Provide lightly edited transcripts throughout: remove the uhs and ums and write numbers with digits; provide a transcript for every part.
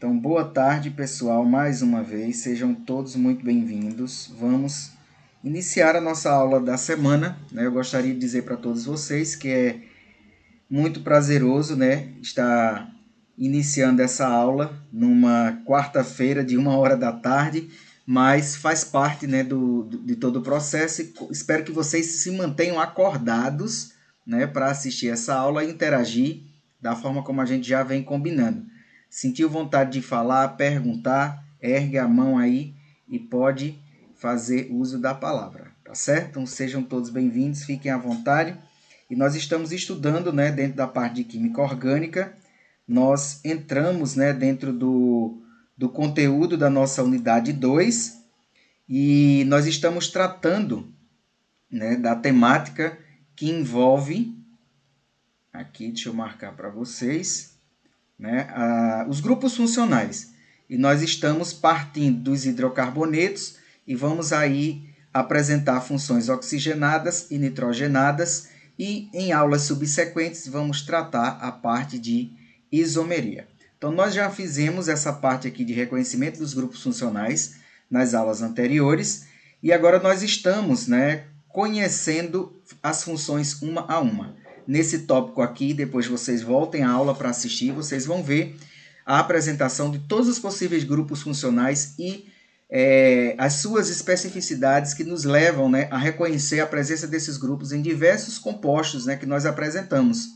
Então, boa tarde, pessoal, mais uma vez, sejam todos muito bem-vindos. Vamos iniciar a nossa aula da semana, né? Eu gostaria de dizer para todos vocês que é muito prazeroso, né, estar iniciando essa aula numa quarta-feira de 1h da tarde, mas faz parte, né, de todo o processo e espero que vocês se mantenham acordados, né, para assistir essa aula e interagir da forma como a gente já vem combinando. Sentiu vontade de falar, perguntar, ergue a mão aí e pode fazer uso da palavra, tá certo? Então sejam todos bem-vindos, fiquem à vontade. E nós estamos estudando, né, dentro da parte de Química Orgânica, nós entramos, né, dentro do conteúdo da nossa unidade 2 e nós estamos tratando, né, da temática que envolve, aqui deixa eu marcar para vocês, né, os grupos funcionais. E nós estamos partindo dos hidrocarbonetos e vamos aí apresentar funções oxigenadas e nitrogenadas e em aulas subsequentes vamos tratar a parte de isomeria. Então nós já fizemos essa parte aqui de reconhecimento dos grupos funcionais nas aulas anteriores e agora nós estamos, né, conhecendo as funções uma a uma. Nesse tópico aqui, depois vocês voltem à aula para assistir, vocês vão ver a apresentação de todos os possíveis grupos funcionais e as suas especificidades que nos levam, né, a reconhecer a presença desses grupos em diversos compostos, né, que nós apresentamos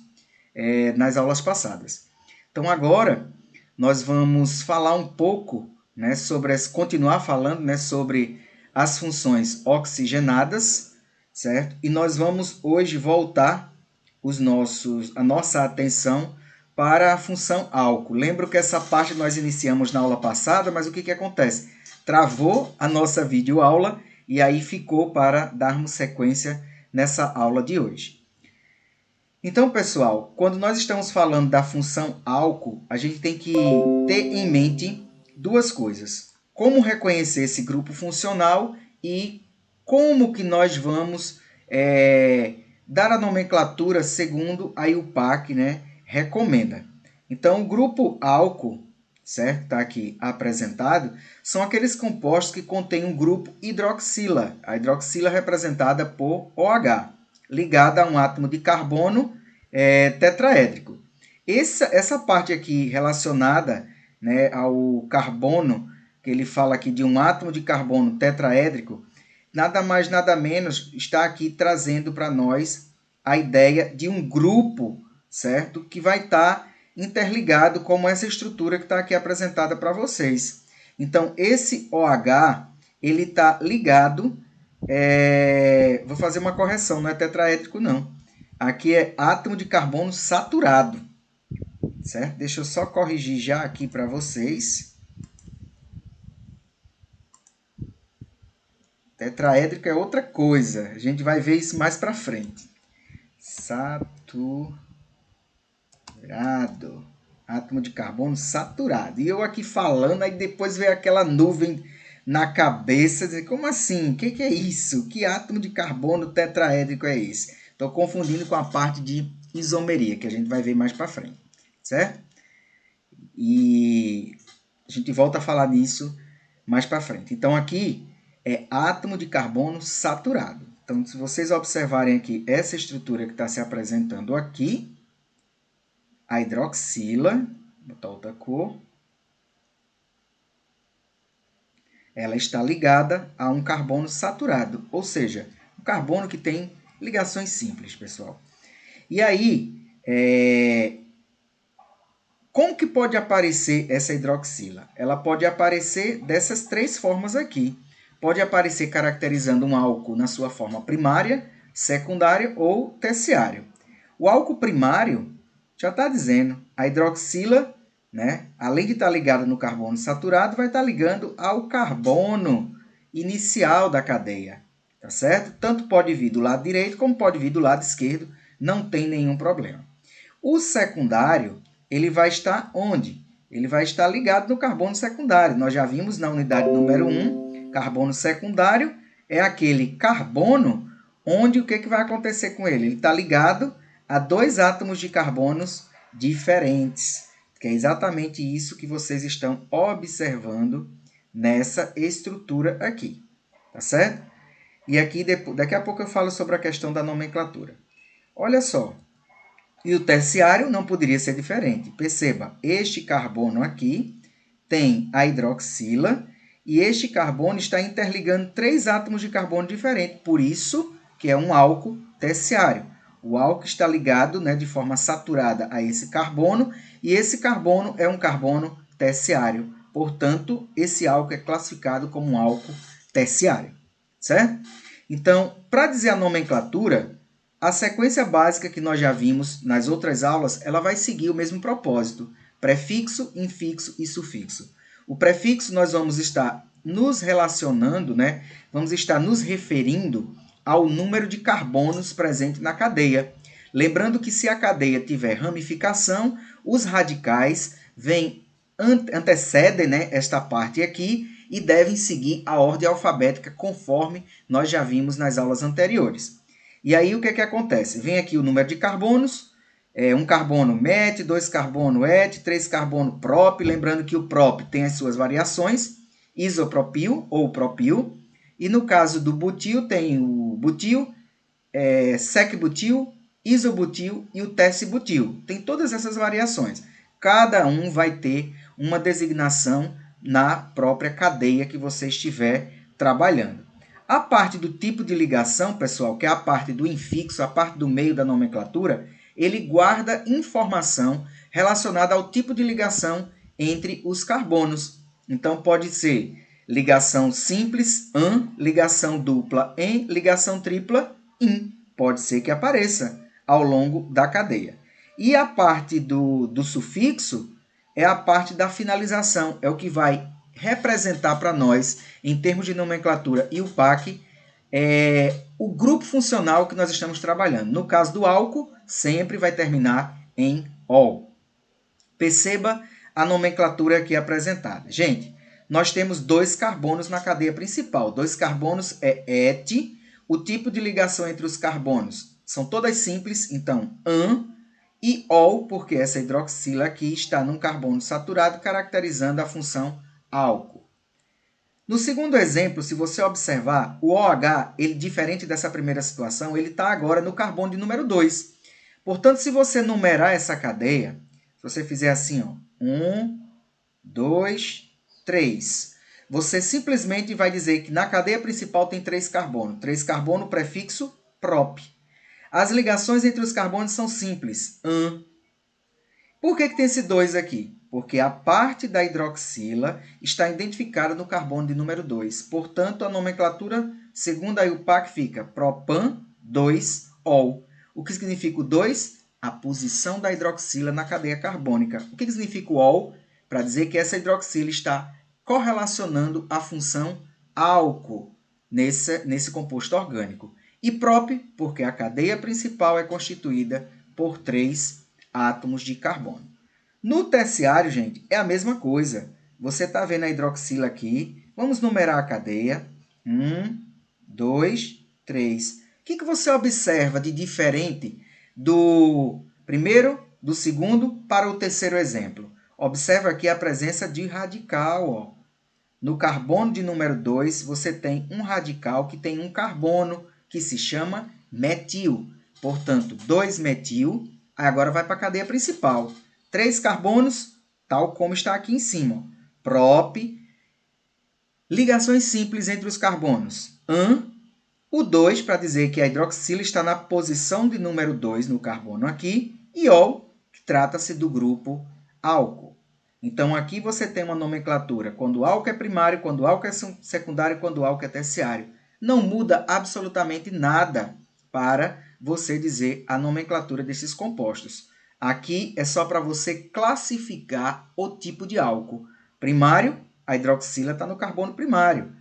nas aulas passadas. Então agora nós vamos falar um pouco, né, continuar falando, né, sobre as funções oxigenadas, certo? E nós vamos hoje voltar a nossa atenção para a função álcool. Lembro que essa parte nós iniciamos na aula passada, mas o que acontece? Travou a nossa videoaula e aí ficou para darmos sequência nessa aula de hoje. Então, pessoal, quando nós estamos falando da função álcool, a gente tem que ter em mente duas coisas. Como reconhecer esse grupo funcional e como que nós vamos dar a nomenclatura segundo a IUPAC, né, recomenda. Então, o grupo álcool, certo? Está aqui apresentado, são aqueles compostos que contêm um grupo hidroxila. A hidroxila é representada por OH, ligada a um átomo de carbono tetraédrico. Essa parte aqui relacionada, né, ao carbono, que ele fala aqui de um átomo de carbono tetraédrico, nada mais, nada menos, está aqui trazendo para nós a ideia de um grupo, certo? Que vai estar interligado como essa estrutura que está aqui apresentada para vocês. Então, esse OH, ele está ligado, vou fazer uma correção, não é tetraédrico não. Aqui é átomo de carbono saturado, certo? Deixa eu só corrigir já aqui para vocês. Tetraédrico é outra coisa. A gente vai ver isso mais para frente. Saturado. Átomo de carbono saturado. E eu aqui falando, aí depois veio aquela nuvem na cabeça. Dizer, como assim? O que é isso? Que átomo de carbono tetraédrico é esse? Estou confundindo com a parte de isomeria, que a gente vai ver mais para frente. Certo? E a gente volta a falar nisso mais para frente. Então, aqui é átomo de carbono saturado. Então, se vocês observarem aqui essa estrutura que está se apresentando aqui, a hidroxila, vou botar outra cor, ela está ligada a um carbono saturado, ou seja, um carbono que tem ligações simples, pessoal. E aí, como que pode aparecer essa hidroxila? Ela pode aparecer dessas três formas aqui. Pode aparecer caracterizando um álcool na sua forma primária, secundária ou terciária. O álcool primário já está dizendo, a hidroxila, né, além de estar ligada no carbono saturado, vai estar ligando ao carbono inicial da cadeia, tá certo? Tanto pode vir do lado direito como pode vir do lado esquerdo, não tem nenhum problema. O secundário, ele vai estar onde? Ele vai estar ligado no carbono secundário. Nós já vimos na unidade número 1, carbono secundário é aquele carbono onde o que vai acontecer com ele? Ele está ligado a dois átomos de carbonos diferentes. que é exatamente isso que vocês estão observando nessa estrutura aqui, tá certo? E aqui, daqui a pouco eu falo sobre a questão da nomenclatura. Olha só, e o terciário não poderia ser diferente. Perceba, este carbono aqui tem a hidroxila e este carbono está interligando 3 átomos de carbono diferentes, por isso que é um álcool terciário. O álcool está ligado, né, de forma saturada a esse carbono e esse carbono é um carbono terciário. Portanto, esse álcool é classificado como um álcool terciário, certo? Então, para dizer a nomenclatura, a sequência básica que nós já vimos nas outras aulas, ela vai seguir o mesmo propósito: prefixo, infixo e sufixo. O prefixo nós vamos estar nos relacionando, né? Vamos estar nos referindo ao número de carbonos presente na cadeia. Lembrando que se a cadeia tiver ramificação, os radicais antecedem, né, esta parte aqui e devem seguir a ordem alfabética conforme nós já vimos nas aulas anteriores. E aí o que é que acontece? Vem aqui o número de carbonos, um carbono met, 2 carbono et, 3 carbono prop, lembrando que o prop tem as suas variações, isopropil ou propil, e no caso do butil tem o butil, secbutil, isobutil e o tercibutil. Tem todas essas variações. Cada um vai ter uma designação na própria cadeia que você estiver trabalhando. A parte do tipo de ligação, pessoal, que é a parte do infixo, a parte do meio da nomenclatura, ele guarda informação relacionada ao tipo de ligação entre os carbonos. Então, pode ser ligação simples, an, ligação dupla, en, ligação tripla, in. Pode ser que apareça ao longo da cadeia. E a parte do sufixo é a parte da finalização, é o que vai representar para nós, em termos de nomenclatura e o PAC, o grupo funcional que nós estamos trabalhando. No caso do álcool, sempre vai terminar em -ol. Perceba a nomenclatura aqui apresentada. Gente, nós temos 2 carbonos na cadeia principal. 2 carbonos é et. O tipo de ligação entre os carbonos são todas simples, então an e ol, porque essa hidroxila aqui está num carbono saturado, caracterizando a função álcool. No segundo exemplo, se você observar, o OH, ele, diferente dessa primeira situação, ele está agora no carbono de número 2. Portanto, se você numerar essa cadeia, se você fizer assim, 1, 2, 3, você simplesmente vai dizer que na cadeia principal tem 3 carbonos. 3 carbono, prefixo prop. As ligações entre os carbonos são simples, an. Por que tem esse 2 aqui? Porque a parte da hidroxila está identificada no carbono de número 2. Portanto, a nomenclatura, segundo a IUPAC, fica propan 2-ol. O que significa o 2? A posição da hidroxila na cadeia carbônica. O que significa o ol? Para dizer que essa hidroxila está correlacionando a função álcool nesse composto orgânico. E prop, porque a cadeia principal é constituída por 3 átomos de carbono. No terciário, gente, é a mesma coisa. Você está vendo a hidroxila aqui. Vamos numerar a cadeia. 1, 2, 3. O que você observa de diferente do primeiro, do segundo para o terceiro exemplo? Observa aqui a presença de radical. Ó. No carbono de número 2, você tem um radical que tem um carbono que se chama metil. Portanto, 2-metil, agora vai para a cadeia principal. 3 carbonos, tal como está aqui em cima. Prop, ligações simples entre os carbonos. An, o 2, para dizer que a hidroxila está na posição de número 2 no carbono aqui. E ol, que trata-se do grupo álcool. Então, aqui você tem uma nomenclatura quando o álcool é primário, quando o álcool é secundário, quando o álcool é terciário. Não muda absolutamente nada para você dizer a nomenclatura desses compostos. Aqui é só para você classificar o tipo de álcool. Primário, a hidroxila está no carbono primário.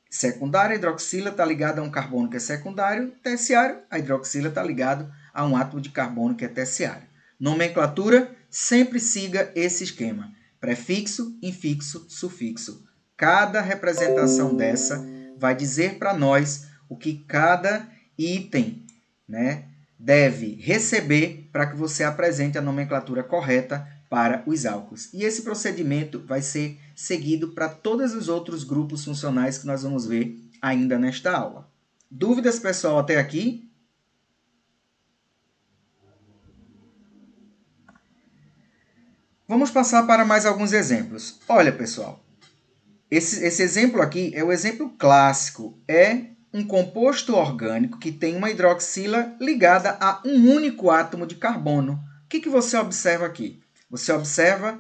Secundário, a hidroxila está ligada a um carbono que é secundário. Terciário, a hidroxila está ligada a um átomo de carbono que é terciário. Nomenclatura, sempre siga esse esquema. Prefixo, infixo, sufixo. Cada representação dessa vai dizer para nós o que cada item, né, deve receber para que você apresente a nomenclatura correta para os álcools. E esse procedimento vai ser seguido para todos os outros grupos funcionais que nós vamos ver ainda nesta aula. Dúvidas, pessoal, até aqui? Vamos passar para mais alguns exemplos. Olha, pessoal, esse exemplo aqui é o exemplo clássico. É um composto orgânico que tem uma hidroxila ligada a um único átomo de carbono. O que você observa aqui? Você observa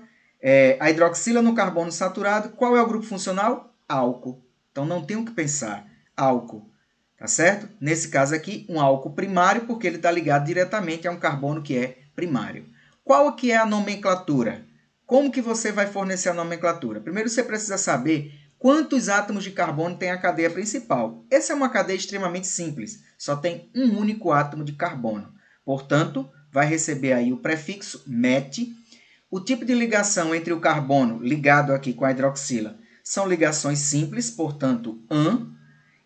a hidroxila no carbono saturado. Qual é o grupo funcional? Álcool. Então, não tem o que pensar. Álcool. Tá certo? Nesse caso aqui, um álcool primário, porque ele está ligado diretamente a um carbono que é primário. Qual que é a nomenclatura? Como que você vai fornecer a nomenclatura? Primeiro você precisa saber quantos átomos de carbono tem a cadeia principal. Essa é uma cadeia extremamente simples, só tem um único átomo de carbono. Portanto, vai receber aí o prefixo met. O tipo de ligação entre o carbono ligado aqui com a hidroxila são ligações simples, portanto, an,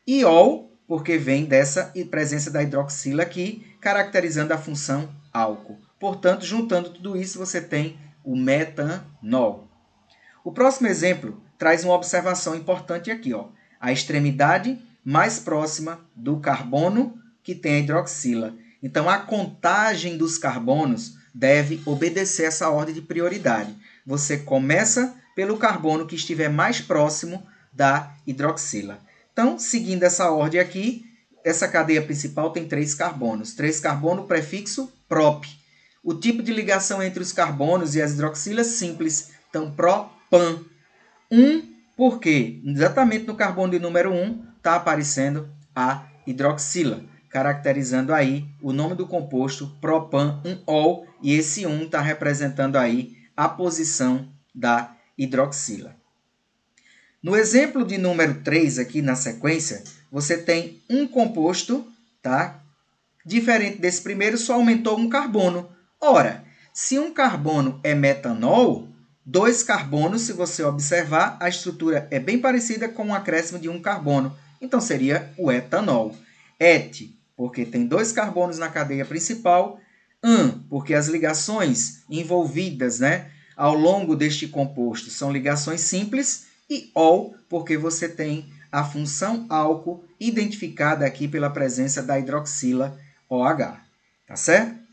e ol, porque vem dessa presença da hidroxila aqui, caracterizando a função álcool. Portanto, juntando tudo isso, você tem o metanol. O próximo exemplo traz uma observação importante aqui, ó. A extremidade mais próxima do carbono que tem a hidroxila. Então, a contagem dos carbonos deve obedecer essa ordem de prioridade. Você começa pelo carbono que estiver mais próximo da hidroxila. Então, seguindo essa ordem aqui, essa cadeia principal tem 3 carbonos. 3 carbono, prefixo prop. O tipo de ligação entre os carbonos e as hidroxilas simples. Então, propan. Porque exatamente no carbono de número 1 está aparecendo a hidroxila, caracterizando aí o nome do composto propan-1-ol, e esse 1 está representando aí a posição da hidroxila. No exemplo de número 3, aqui na sequência, você tem um composto, tá? Diferente desse primeiro, só aumentou um carbono. Ora, se um carbono é metanol, 2 carbonos, se você observar, a estrutura é bem parecida com o acréscimo de um carbono. Então, seria o etanol. Et, porque tem 2 carbonos na cadeia principal. An, porque as ligações envolvidas, né, ao longo deste composto são ligações simples. E ol, porque você tem a função álcool identificada aqui pela presença da hidroxila OH. Tá certo?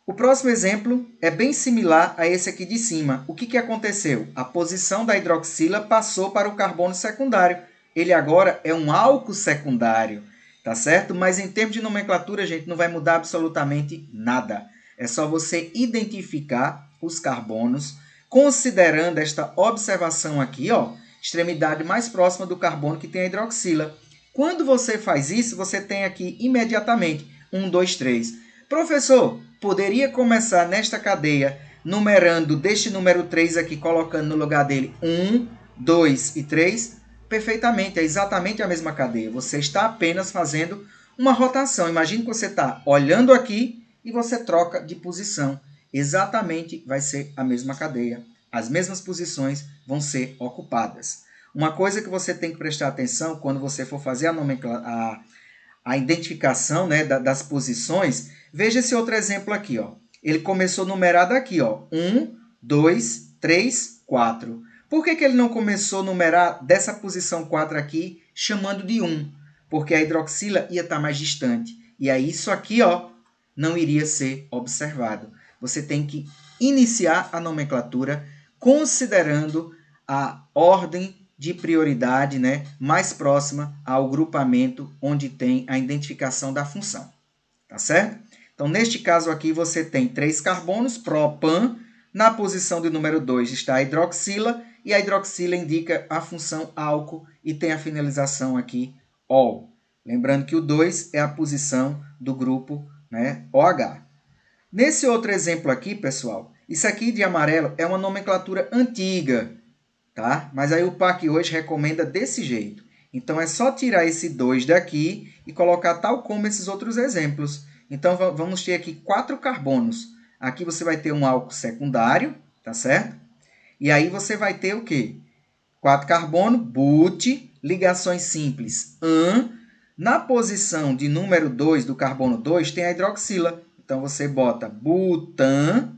O próximo exemplo é bem similar a esse aqui de cima. O que aconteceu? A posição da hidroxila passou para o carbono secundário. Ele agora é um álcool secundário, tá certo? Mas em termos de nomenclatura, gente, não vai mudar absolutamente nada. É só você identificar os carbonos, considerando esta observação aqui, ó, extremidade mais próxima do carbono que tem a hidroxila. Quando você faz isso, você tem aqui imediatamente 1, 2, 3. Professor, poderia começar nesta cadeia numerando deste número 3 aqui, colocando no lugar dele 1, 2 e 3? Perfeitamente, é exatamente a mesma cadeia. Você está apenas fazendo uma rotação. Imagine que você está olhando aqui e você troca de posição. Exatamente vai ser a mesma cadeia. As mesmas posições vão ser ocupadas. Uma coisa que você tem que prestar atenção quando você for fazer a identificação, né, das posições, veja esse outro exemplo aqui. Ó. Ele começou numerado aqui. Ó, 1, 2, 3, 4. Por que ele não começou a numerar dessa posição 4 aqui, chamando de 1? Porque a hidroxila ia estar mais distante. E aí isso aqui, ó, não iria ser observado. Você tem que iniciar a nomenclatura considerando a ordem de prioridade, né, mais próxima ao grupamento onde tem a identificação da função. Tá certo? Então, neste caso aqui, você tem 3 carbonos, propan. Na posição de número 2 está a hidroxila, e a hidroxila indica a função álcool e tem a finalização aqui, ol. Lembrando que o 2 é a posição do grupo, né, OH. Nesse outro exemplo aqui, pessoal, isso aqui de amarelo é uma nomenclatura antiga, tá? Mas aí o PAC hoje recomenda desse jeito. Então, é só tirar esse 2 daqui e colocar tal como esses outros exemplos. Então, vamos ter aqui 4 carbonos. Aqui você vai ter um álcool secundário, tá certo? E aí você vai ter o quê? 4 carbono, but, ligações simples, an. Na posição de número 2 do carbono 2 tem a hidroxila. Então, você bota butan,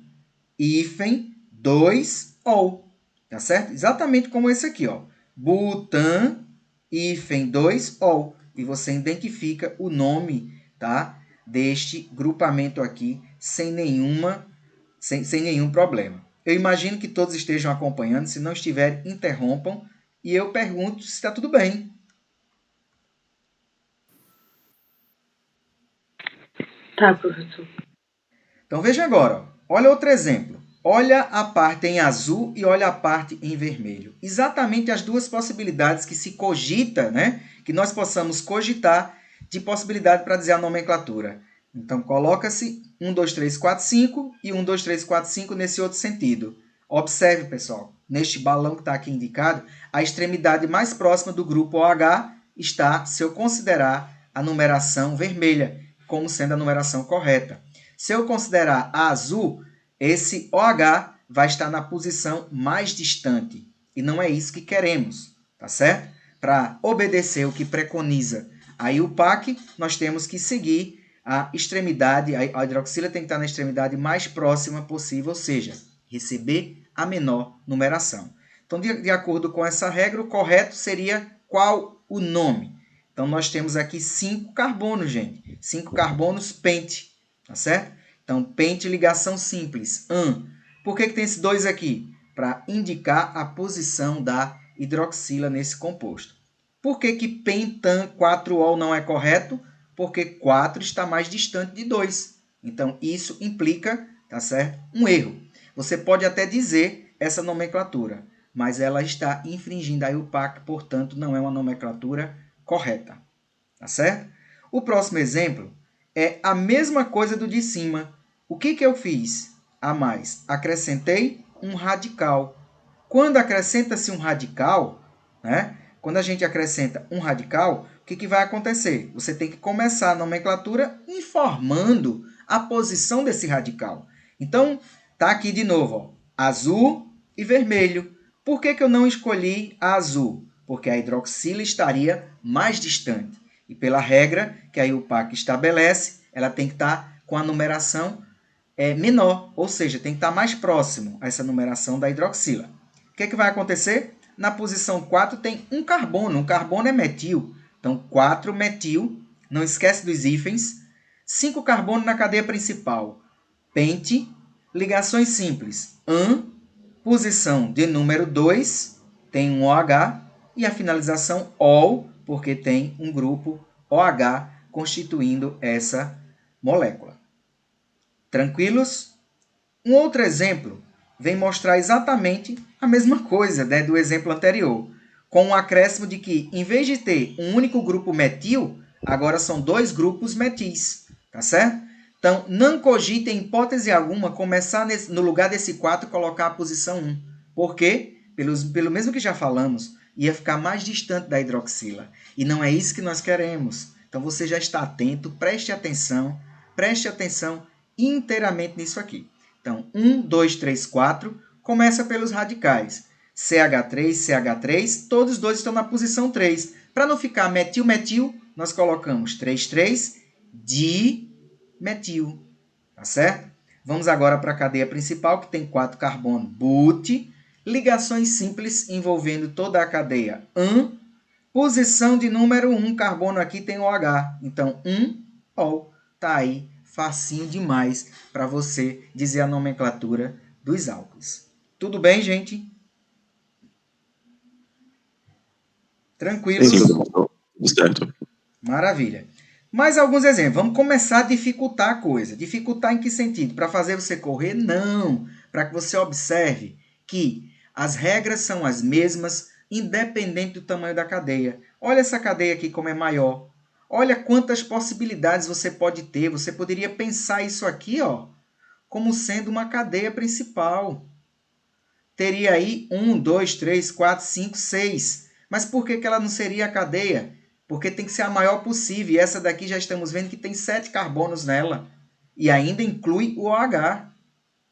hífen, 2-ol, tá certo? Exatamente como esse aqui, ó. Butan, 2-ol. E você identifica o nome, tá, deste grupamento aqui sem nenhum problema. Eu imagino que todos estejam acompanhando. Se não estiver, interrompam. E eu pergunto se está tudo bem. Tá, professor. Então, veja agora. Olha outro exemplo. Olha a parte em azul e olha a parte em vermelho. Exatamente as duas possibilidades que se cogita, né? Que nós possamos cogitar de possibilidade para dizer a nomenclatura. Então, coloca-se 1, 2, 3, 4, 5 e 1, 2, 3, 4, 5 nesse outro sentido. Observe, pessoal, neste balão que está aqui indicado, a extremidade mais próxima do grupo OH está, se eu considerar a numeração vermelha como sendo a numeração correta. Se eu considerar a azul, esse OH vai estar na posição mais distante. E não é isso que queremos, tá certo? Para obedecer o que preconiza a IUPAC, nós temos que seguir a extremidade, a hidroxila tem que estar na extremidade mais próxima possível, ou seja, receber a menor numeração. Então, de acordo com essa regra, o correto seria qual o nome? Então, nós temos aqui 5 carbonos, gente. 5 carbonos pente, tá certo? Então, pente ligação simples, AN. Por que tem esse 2 aqui? Para indicar a posição da hidroxila nesse composto. Por que pentan 4-ol não é correto? Porque 4 está mais distante de 2. Então, isso implica, tá certo? Um erro. Você pode até dizer essa nomenclatura, mas ela está infringindo a IUPAC, portanto, não é uma nomenclatura correta. Tá certo? O próximo exemplo é a mesma coisa do de cima. O que eu fiz a mais? Acrescentei um radical. Quando acrescenta-se um radical, né? Quando a gente acrescenta um radical, o que vai acontecer? Você tem que começar a nomenclatura informando a posição desse radical. Então, tá aqui de novo, ó, azul e vermelho. Por que eu não escolhi a azul? Porque a hidroxila estaria mais distante. E pela regra que a IUPAC estabelece, ela tem que estar com a numeração menor, ou seja, tem que estar mais próximo a essa numeração da hidroxila. O que vai acontecer? Na posição 4 tem um carbono é metil. Então, 4-metil, não esquece dos hífens, 5 carbono na cadeia principal, pente, ligações simples, AN, posição de número 2, tem um OH, e a finalização OL, porque tem um grupo OH constituindo essa molécula. Tranquilos? Um outro exemplo vem mostrar exatamente a mesma coisa, né, do exemplo anterior, com um acréscimo de que, em vez de ter um único grupo metil, agora são 2 grupos metis, tá certo? Então, não cogite em hipótese alguma começar no lugar desse 4 colocar a posição 1. Por quê? Pelo mesmo que já falamos, ia ficar mais distante da hidroxila. E não é isso que nós queremos. Então, você já está atento, preste atenção inteiramente nisso aqui. Então, 1, 2, 3, 4, começa pelos radicais. CH3, CH3, todos os dois estão na posição 3. Para não ficar metil, metil, nós colocamos 3, 3, dimetil. Tá certo? Vamos agora para a cadeia principal, que tem 4 carbonos, but, ligações simples envolvendo toda a cadeia AN, posição de número 1, carbono aqui tem OH, então 1-ol, tá aí, facinho demais para você dizer a nomenclatura dos álcools. Tudo bem, gente? Tranquilos? Sim, certo. Maravilha. Mais alguns exemplos. Vamos começar a dificultar a coisa. Dificultar em que sentido? Para fazer você correr? Não. Para que você observe que as regras são as mesmas, independente do tamanho da cadeia. Olha essa cadeia aqui como é maior. Olha quantas possibilidades você pode ter. Você poderia pensar isso aqui, ó, como sendo uma cadeia principal. Teria aí 1, 2, 3, 4, 5, 6. Mas por que ela não seria a cadeia? Porque tem que ser a maior possível. E essa daqui já estamos vendo que tem 7 carbonos nela. E ainda inclui o OH.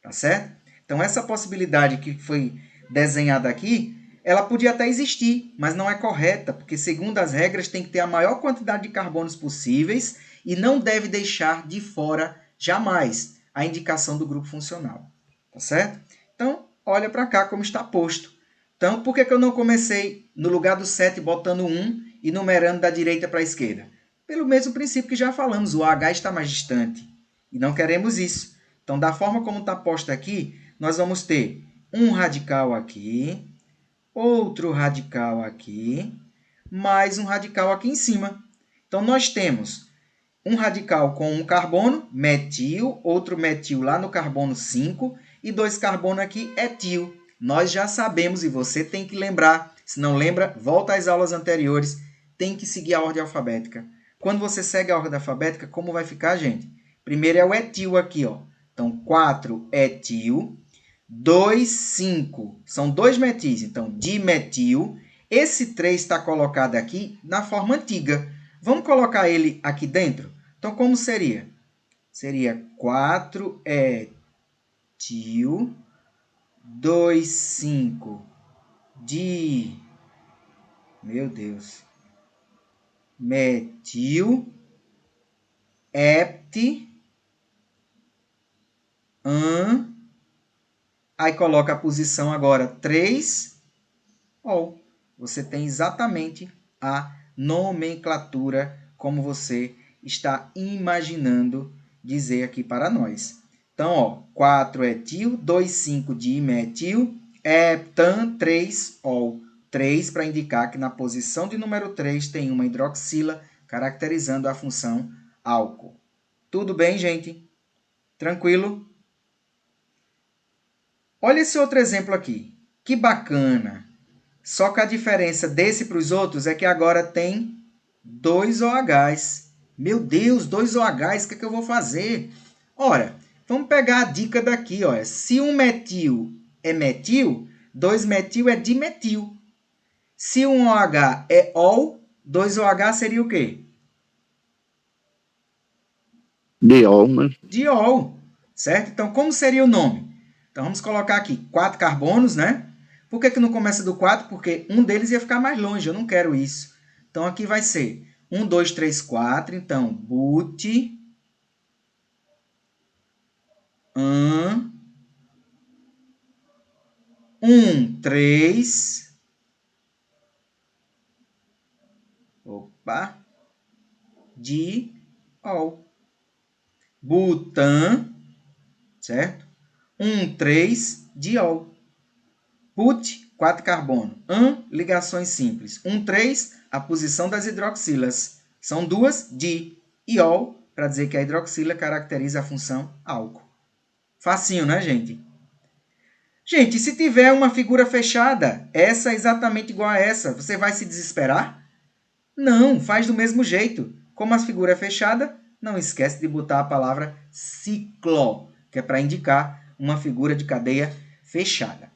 Tá certo? Então, essa possibilidade que foi desenhada aqui, ela podia até existir, mas não é correta, porque, segundo as regras, tem que ter a maior quantidade de carbonos possíveis e não deve deixar de fora, jamais, a indicação do grupo funcional. Tá certo? Então, olha para cá como está posto. Então, por que eu não comecei no lugar do 7 botando 1 e numerando da direita para a esquerda? Pelo mesmo princípio que já falamos, o H está mais distante. E não queremos isso. Então, da forma como está posto aqui, nós vamos ter um radical aqui, outro radical aqui, mais um radical aqui em cima. Então, nós temos um radical com um carbono, metil, outro metil lá no carbono 5, e 2 carbono aqui, etil. Nós já sabemos, e você tem que lembrar. Se não lembra, volta às aulas anteriores. Tem que seguir a ordem alfabética. Quando você segue a ordem alfabética, como vai ficar, gente? Primeiro é o etil aqui, ó. Então, 4 etil, 2, 5. São 2 metis, então, dimetil. Esse 3 está colocado aqui na forma antiga. Vamos colocar ele aqui dentro? Então, como seria? Seria 4 etil, 2, 5 de... Meu Deus. Metil, hept, aí coloca a posição agora 3, ol. Você tem exatamente a nomenclatura como você está imaginando dizer aqui para nós. Então, ó, 4 etil, 2, 5 dimetil, heptan, 3 ol. 3 para indicar que na posição de número 3 tem uma hidroxila, caracterizando a função álcool. Tudo bem, gente? Tranquilo? Olha esse outro exemplo aqui. Que bacana! Só que a diferença desse para os outros é que agora tem 2 OHs. Meu Deus, 2 OHs, o que eu vou fazer? Ora, vamos pegar a dica daqui. Ó. Se um metil é metil, 2 metil é dimetil. Se um OH é ol, 2 OH seria o quê? Diol, né? Diol, certo? Então, como seria o nome? Então, vamos colocar aqui 4 carbonos, né? Por que não começa do 4? Porque um deles ia ficar mais longe, eu não quero isso. Então, aqui vai ser 1, 2, 3, 4. Então, but, 1, 3. Opa. Diol. Butan, certo? 1, 3, diol. But, 4 carbono. Ligações simples. 1, 3, a posição das hidroxilas. São 2, di. E ol, para dizer que a hidroxila caracteriza a função álcool. Facinho, né, gente? Gente, se tiver uma figura fechada, essa é exatamente igual a essa, você vai se desesperar? Não, faz do mesmo jeito. Como a figura é fechada, não esquece de botar a palavra ciclo, que é para indicar uma figura de cadeia fechada.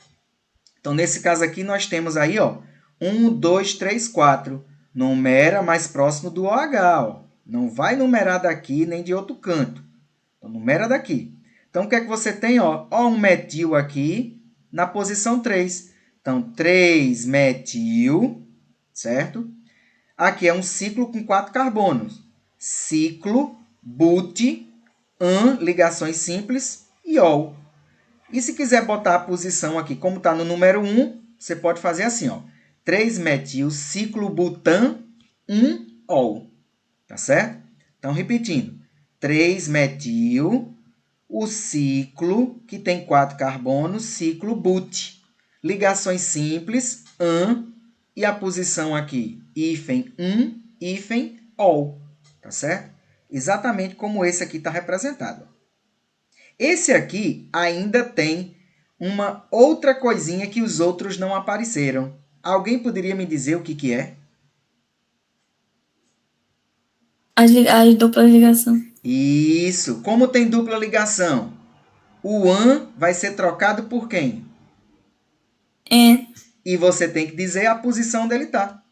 Então, nesse caso aqui, nós temos aí, ó, 1, 2, 3, 4. Numera mais próximo do OH. Ó. Não vai numerar daqui nem de outro canto. Então, numera daqui. Então, o que é que você tem? Ó, um metil aqui na posição 3. Então, 3 metil, certo? Aqui é um ciclo com 4 carbonos. Ciclo, but, ligações simples e ol. E se quiser botar a posição aqui, como está no número 1, você pode fazer assim, ó. 3-metil ciclobutan 1-ol. Tá certo? Então, repetindo. 3-metil, o ciclo, que tem 4 carbonos, ciclo but. Ligações simples, e a posição aqui, hífen 1, hífen ol. Tá certo? Exatamente como esse aqui está representado. Esse aqui ainda tem uma outra coisinha que os outros não apareceram. Alguém poderia me dizer o que é? As duplas ligação. Isso. Como tem dupla ligação? O an vai ser trocado por quem? E você tem que dizer a posição onde ele está.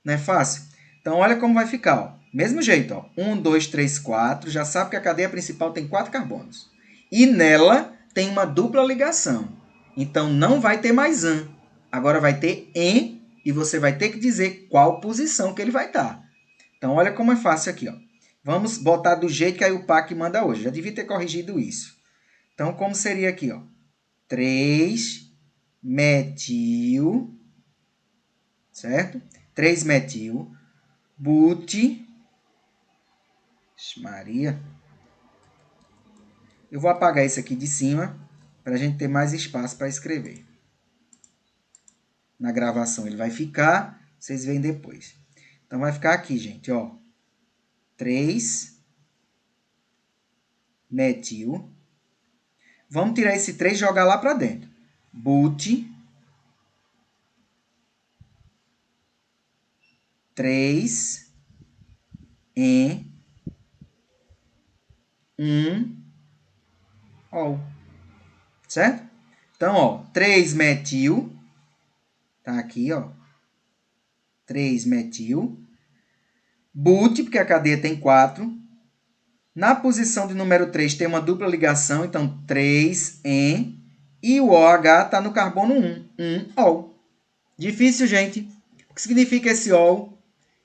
Não é fácil? Então, olha como vai ficar. Ó. Mesmo jeito. Ó. 1, 2, 3, 4. Já sabe que a cadeia principal tem 4 carbonos. E nela tem uma dupla ligação. Então, não vai ter mais an. Agora vai ter en e você vai ter que dizer qual posição que ele vai estar. Então, olha como é fácil aqui. Ó. Vamos botar do jeito que a UPAC manda hoje. Já devia ter corrigido isso. Então, como seria aqui? Ó? 3-metil, certo? 3-metil, but, Maria. Eu vou apagar isso aqui de cima para a gente ter mais espaço para escrever. Na gravação ele vai ficar, vocês veem depois. Então vai ficar aqui, gente, ó. 3-metil. Vamos tirar esse 3 e jogar lá para dentro. But 3 em 1-ol. Certo? Então, ó, 3-metil. Tá aqui, ó. 3-metil. But, porque a cadeia tem 4. Na posição de número 3 tem uma dupla ligação, então 3 em, e o OH está no carbono 1-ol. Difícil, gente. O que significa esse ol?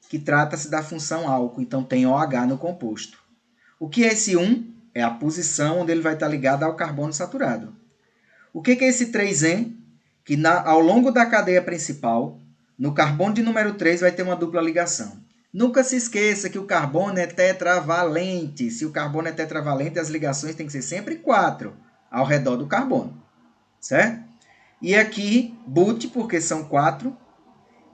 Que trata-se da função álcool, então tem OH no composto. O que é esse 1? É a posição onde ele vai estar ligado ao carbono saturado. O que é esse 3-en? Que ao longo da cadeia principal, no carbono de número 3 vai ter uma dupla ligação. Nunca se esqueça que o carbono é tetravalente. Se o carbono é tetravalente, as ligações têm que ser sempre 4 ao redor do carbono. Certo? E aqui, but, porque são 4.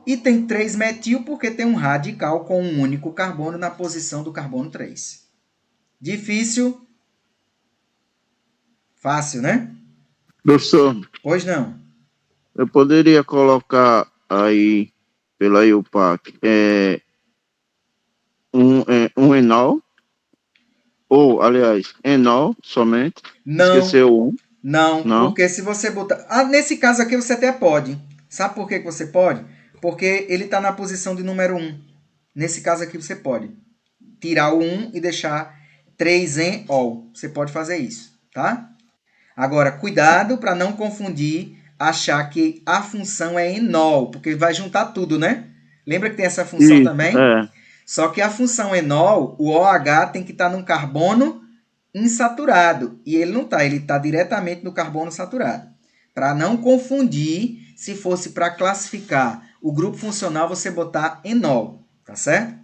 E tem 3-metil, porque tem um radical com um único carbono na posição do carbono 3. Difícil? Fácil, né? Professor, Pois não. eu poderia colocar aí, pela IUPAC, um enol, ou, aliás, enol somente. Não. Esqueceu um. Não, Não? porque se você botar... nesse caso aqui você até pode. Sabe por que você pode? Porque ele está na posição de número 1. Nesse caso aqui você pode tirar o 1 e deixar 3 em ol. Você pode fazer isso, tá? Agora, cuidado para não confundir, achar que a função é enol, porque vai juntar tudo, né? Lembra que tem essa função Isso, também? Só que a função enol, o OH tem que estar num carbono insaturado. E ele não está, ele está diretamente no carbono saturado. Para não confundir, se fosse para classificar o grupo funcional, você botar enol, tá certo?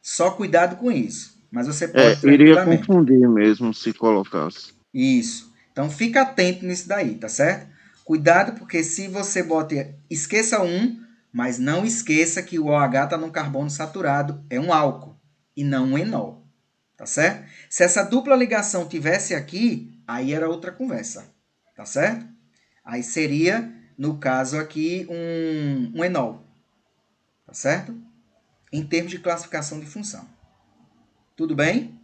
Só cuidado com isso. Mas você pode iria tranquilamente. confundir mesmo se colocasse. Isso. Então, fica atento nisso daí, tá certo? Cuidado, porque se você bota... Esqueça um, mas não esqueça que o OH está no carbono saturado. É um álcool e não um enol. Tá certo? Se essa dupla ligação tivesse aqui, aí era outra conversa. Tá certo? Aí seria, no caso aqui, um enol. Tá certo? Em termos de classificação de função. Tudo bem?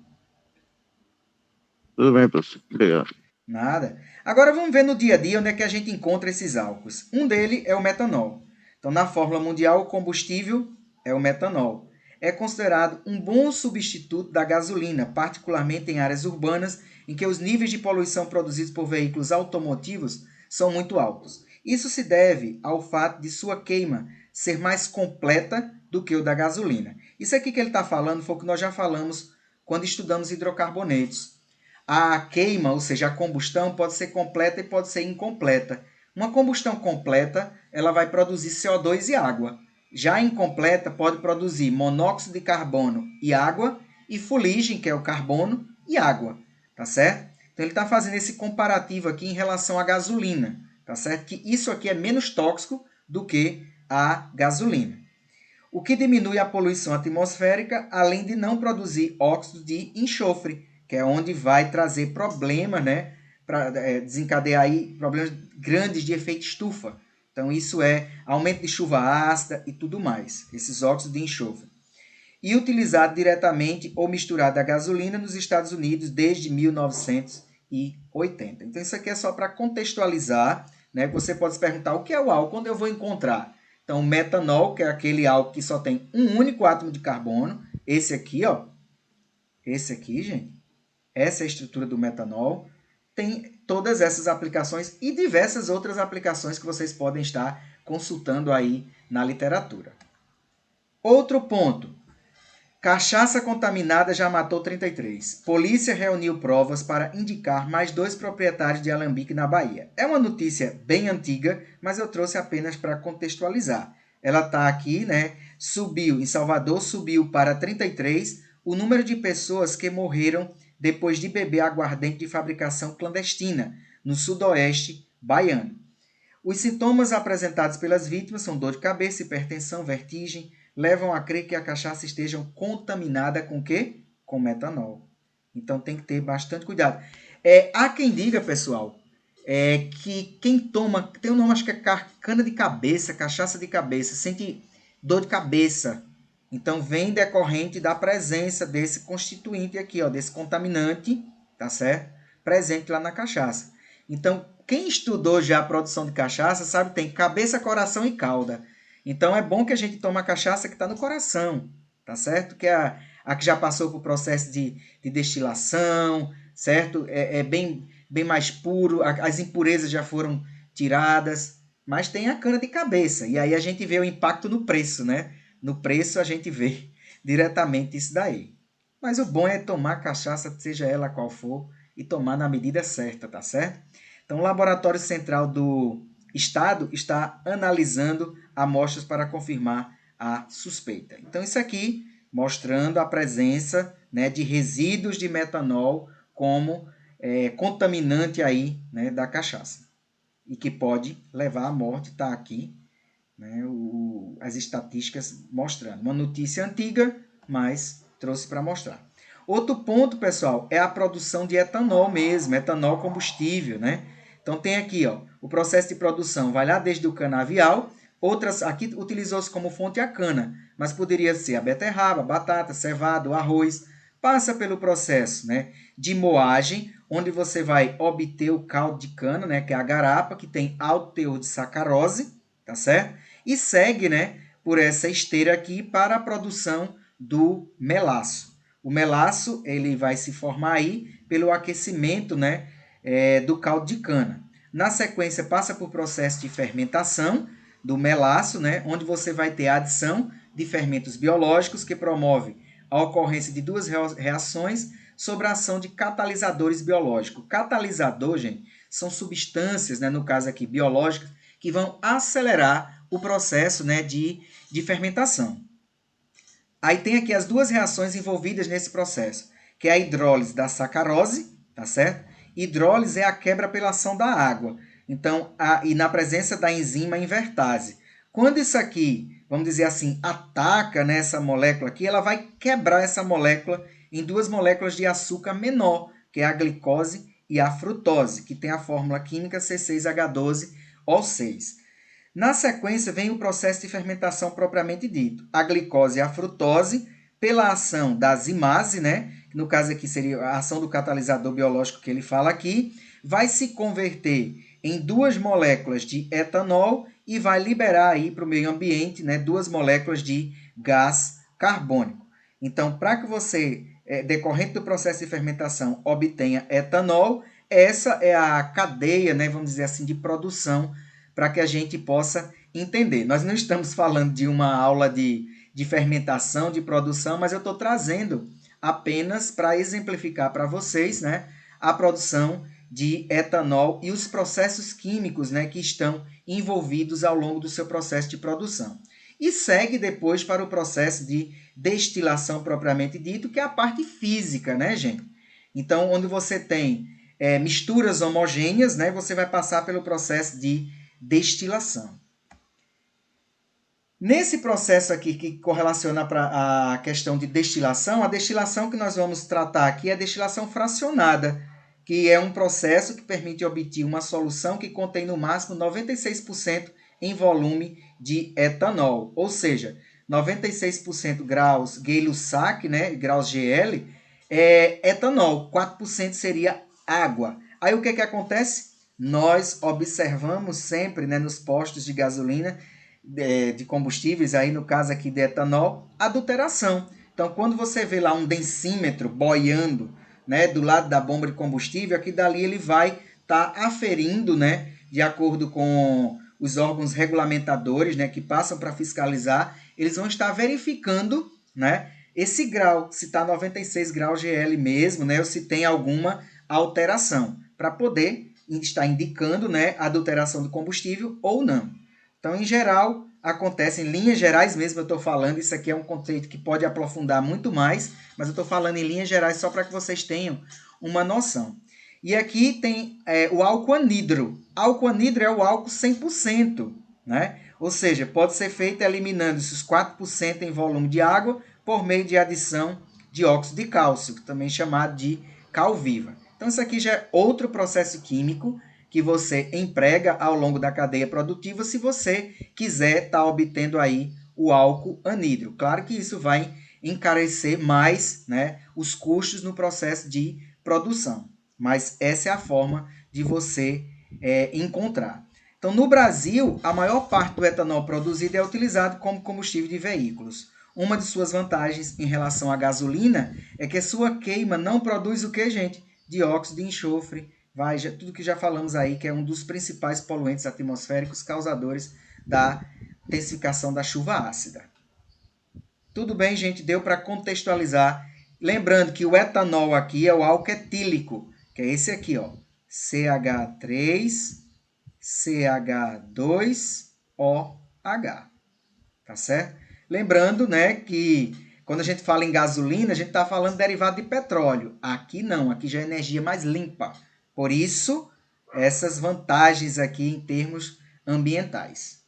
Tudo bem, professor. Obrigado. Nada. Agora vamos ver no dia a dia onde é que a gente encontra esses álcools. Um deles é o metanol. Então, na fórmula mundial, o combustível é o metanol. É considerado um bom substituto da gasolina, particularmente em áreas urbanas em que os níveis de poluição produzidos por veículos automotivos são muito altos. Isso se deve ao fato de sua queima ser mais completa do que o da gasolina. Isso aqui que ele está falando foi o que nós já falamos quando estudamos hidrocarbonetos. A queima, ou seja, a combustão, pode ser completa e pode ser incompleta. Uma combustão completa, ela vai produzir CO2 e água. Já incompleta, pode produzir monóxido de carbono e água, e fuligem, que é o carbono, e água. Tá certo? Então, ele está fazendo esse comparativo aqui em relação à gasolina. Tá certo? Que isso aqui é menos tóxico do que a gasolina. O que diminui a poluição atmosférica, além de não produzir óxido de enxofre, que é onde vai trazer problemas, né? Para desencadear aí problemas grandes de efeito estufa. Então, isso é aumento de chuva ácida e tudo mais, esses óxidos de enxofre. E utilizado diretamente ou misturado à gasolina nos Estados Unidos desde 1980. Então, isso aqui é só para contextualizar, né? Você pode se perguntar o que é o álcool, onde eu vou encontrar? Então, o metanol, que é aquele álcool que só tem um único átomo de carbono. Esse aqui, ó. Esse aqui, gente. Essa é a estrutura do metanol. Tem todas essas aplicações e diversas outras aplicações que vocês podem estar consultando aí na literatura. Outro ponto. Cachaça contaminada já matou 33. Polícia reuniu provas para indicar mais 2 proprietários de alambique na Bahia. É uma notícia bem antiga, mas eu trouxe apenas para contextualizar. Ela está aqui, né? Em Salvador subiu para 33 o número de pessoas que morreram depois de beber aguardente de fabricação clandestina no sudoeste baiano. Os sintomas apresentados pelas vítimas são dor de cabeça, hipertensão, vertigem, levam a crer que a cachaça esteja contaminada com o quê? Com metanol. Então tem que ter bastante cuidado. Há quem diga, pessoal, que quem toma, tem um nome, acho que é cana de cabeça, cachaça de cabeça, sente dor de cabeça. Então vem decorrente da presença desse constituinte aqui, ó, desse contaminante, tá certo? Presente lá na cachaça. Então, quem estudou já a produção de cachaça sabe que tem cabeça, coração e cauda. Então é bom que a gente tome a cachaça que está no coração, tá certo? Que é a que já passou por processo de destilação, certo? É bem mais puro, as impurezas já foram tiradas, mas tem a cana de cabeça. E aí a gente vê o impacto no preço, né? No preço a gente vê diretamente isso daí. Mas o bom é tomar cachaça, seja ela qual for, e tomar na medida certa, tá certo? Então, o Laboratório Central do Estado está analisando amostras para confirmar a suspeita. Então, isso aqui mostrando a presença, né, de resíduos de metanol como contaminante aí, né, da cachaça. E que pode levar à morte, está aqui, né, as estatísticas mostrando. Uma notícia antiga, mas trouxe para mostrar. Outro ponto, pessoal, é a produção de etanol mesmo, etanol combustível, né? Então tem aqui, ó, o processo de produção vai lá desde o canavial, outras aqui utilizou-se como fonte a cana, mas poderia ser a beterraba, batata, cevada, arroz. Passa pelo processo, né, de moagem, onde você vai obter o caldo de cana, né, que é a garapa, que tem alto teor de sacarose, tá certo? E segue, né, por essa esteira aqui para a produção do melaço. O melaço ele vai se formar aí pelo aquecimento, né, do caldo de cana. Na sequência, passa por processo de fermentação do melaço, né, onde você vai ter a adição de fermentos biológicos que promove a ocorrência de duas reações sobre a ação de catalisadores biológicos. Catalisador, gente, são substâncias, né, no caso aqui biológicas, que vão acelerar o processo, né, de fermentação. Aí tem aqui as duas reações envolvidas nesse processo, que é a hidrólise da sacarose, tá certo? Hidrólise é a quebra pela ação da água. Então, e na presença da enzima invertase. Quando isso aqui, vamos dizer assim, ataca nessa molécula aqui, ela vai quebrar essa molécula em duas moléculas de açúcar menor, que é a glicose e a frutose, que tem a fórmula química C6H12O6. Na sequência, vem o processo de fermentação propriamente dito. A glicose e a frutose, pela ação da zimase, né? No caso aqui seria a ação do catalisador biológico que ele fala aqui, vai se converter em duas moléculas de etanol e vai liberar aí para o meio ambiente, né, duas moléculas de gás carbônico. Então, para que você, decorrente do processo de fermentação, obtenha etanol, essa é a cadeia, né, vamos dizer assim, de produção para que a gente possa entender. Nós não estamos falando de uma aula de fermentação, de produção, mas eu estou trazendo apenas para exemplificar para vocês, né, a produção de etanol e os processos químicos, né, que estão envolvidos ao longo do seu processo de produção. E segue depois para o processo de destilação propriamente dito, que é a parte física, né, gente? Então, onde você tem misturas homogêneas, né, você vai passar pelo processo de destilação. Nesse processo aqui que correlaciona para a questão de destilação, a destilação que nós vamos tratar aqui é a destilação fracionada, que é um processo que permite obter uma solução que contém no máximo 96% em volume de etanol, ou seja, 96% graus Gay-Lussac, né, graus GL, é etanol, 4% seria água. Aí o que acontece? Nós observamos sempre, né, nos postos de gasolina, de combustíveis, aí no caso aqui de etanol, adulteração. Então, quando você vê lá um densímetro boiando, né, do lado da bomba de combustível, aqui dali ele vai estar aferindo, né, de acordo com os órgãos regulamentadores, né, que passam para fiscalizar, eles vão estar verificando, né, esse grau, se está 96 graus GL mesmo, né, ou se tem alguma alteração, para poder estar indicando, né, a adulteração do combustível ou não. Então, em geral, acontece em linhas gerais mesmo, eu estou falando, isso aqui é um conceito que pode aprofundar muito mais, mas eu estou falando em linhas gerais só para que vocês tenham uma noção. E aqui tem o álcool anidro. Álcool anidro é o álcool 100%, né? Ou seja, pode ser feito eliminando esses 4% em volume de água por meio de adição de óxido de cálcio, também chamado de cal viva. Então, isso aqui já é outro processo químico que você emprega ao longo da cadeia produtiva se você quiser estar obtendo aí o álcool anidro. Claro que isso vai encarecer mais, né, os custos no processo de produção, mas essa é a forma de você encontrar. Então, no Brasil, a maior parte do etanol produzido é utilizado como combustível de veículos. Uma de suas vantagens em relação à gasolina é que sua queima não produz o que, gente? Dióxido de enxofre, tudo que já falamos aí, que é um dos principais poluentes atmosféricos causadores da intensificação da chuva ácida. Tudo bem, gente? Deu para contextualizar. Lembrando que o etanol aqui é o álcool etílico, que é esse aqui, ó, CH3, CH2OH. Tá certo? Lembrando, né, que quando a gente fala em gasolina, a gente está falando de derivado de petróleo. Aqui não, aqui já é energia mais limpa. Por isso, essas vantagens aqui em termos ambientais.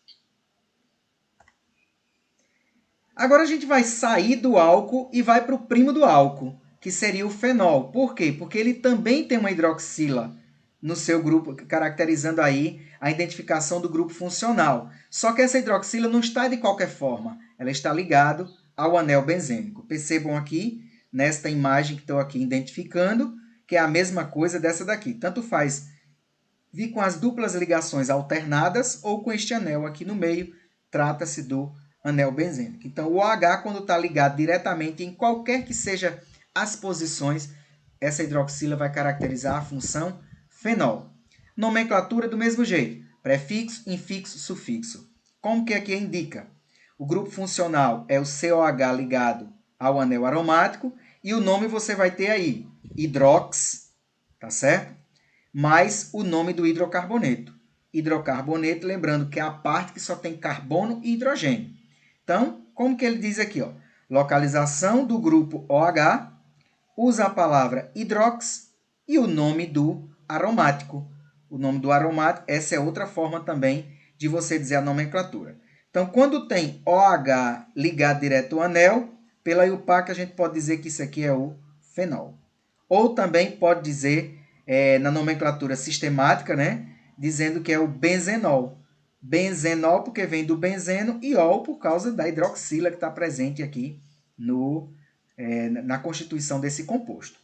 Agora a gente vai sair do álcool e vai para o primo do álcool, que seria o fenol. Por quê? Porque ele também tem uma hidroxila no seu grupo, caracterizando aí a identificação do grupo funcional. Só que essa hidroxila não está de qualquer forma, ela está ligada ao anel benzênico. Percebam aqui, nesta imagem que estou aqui identificando, que é a mesma coisa dessa daqui. Tanto faz vir com as duplas ligações alternadas ou com este anel aqui no meio, trata-se do anel benzênico. Então, o OH, quando está ligado diretamente em qualquer que seja as posições, essa hidroxila vai caracterizar a função fenol. Nomenclatura do mesmo jeito, prefixo, infixo, sufixo. Como que aqui indica? O grupo funcional é o COH ligado ao anel aromático e o nome você vai ter aí, hidrox, tá certo? Mais o nome do hidrocarboneto. Hidrocarboneto, lembrando que é a parte que só tem carbono e hidrogênio. Então, como que ele diz aqui? Ó? Localização do grupo OH, usa a palavra hidrox e o nome do aromático. O nome do aromático, essa é outra forma também de você dizer a nomenclatura. Então, quando tem OH ligado direto ao anel, pela IUPAC a gente pode dizer que isso aqui é o fenol. Ou também pode dizer, na nomenclatura sistemática, né, dizendo que é o benzenol. Benzenol porque vem do benzeno e ol por causa da hidroxila que está presente aqui na constituição desse composto.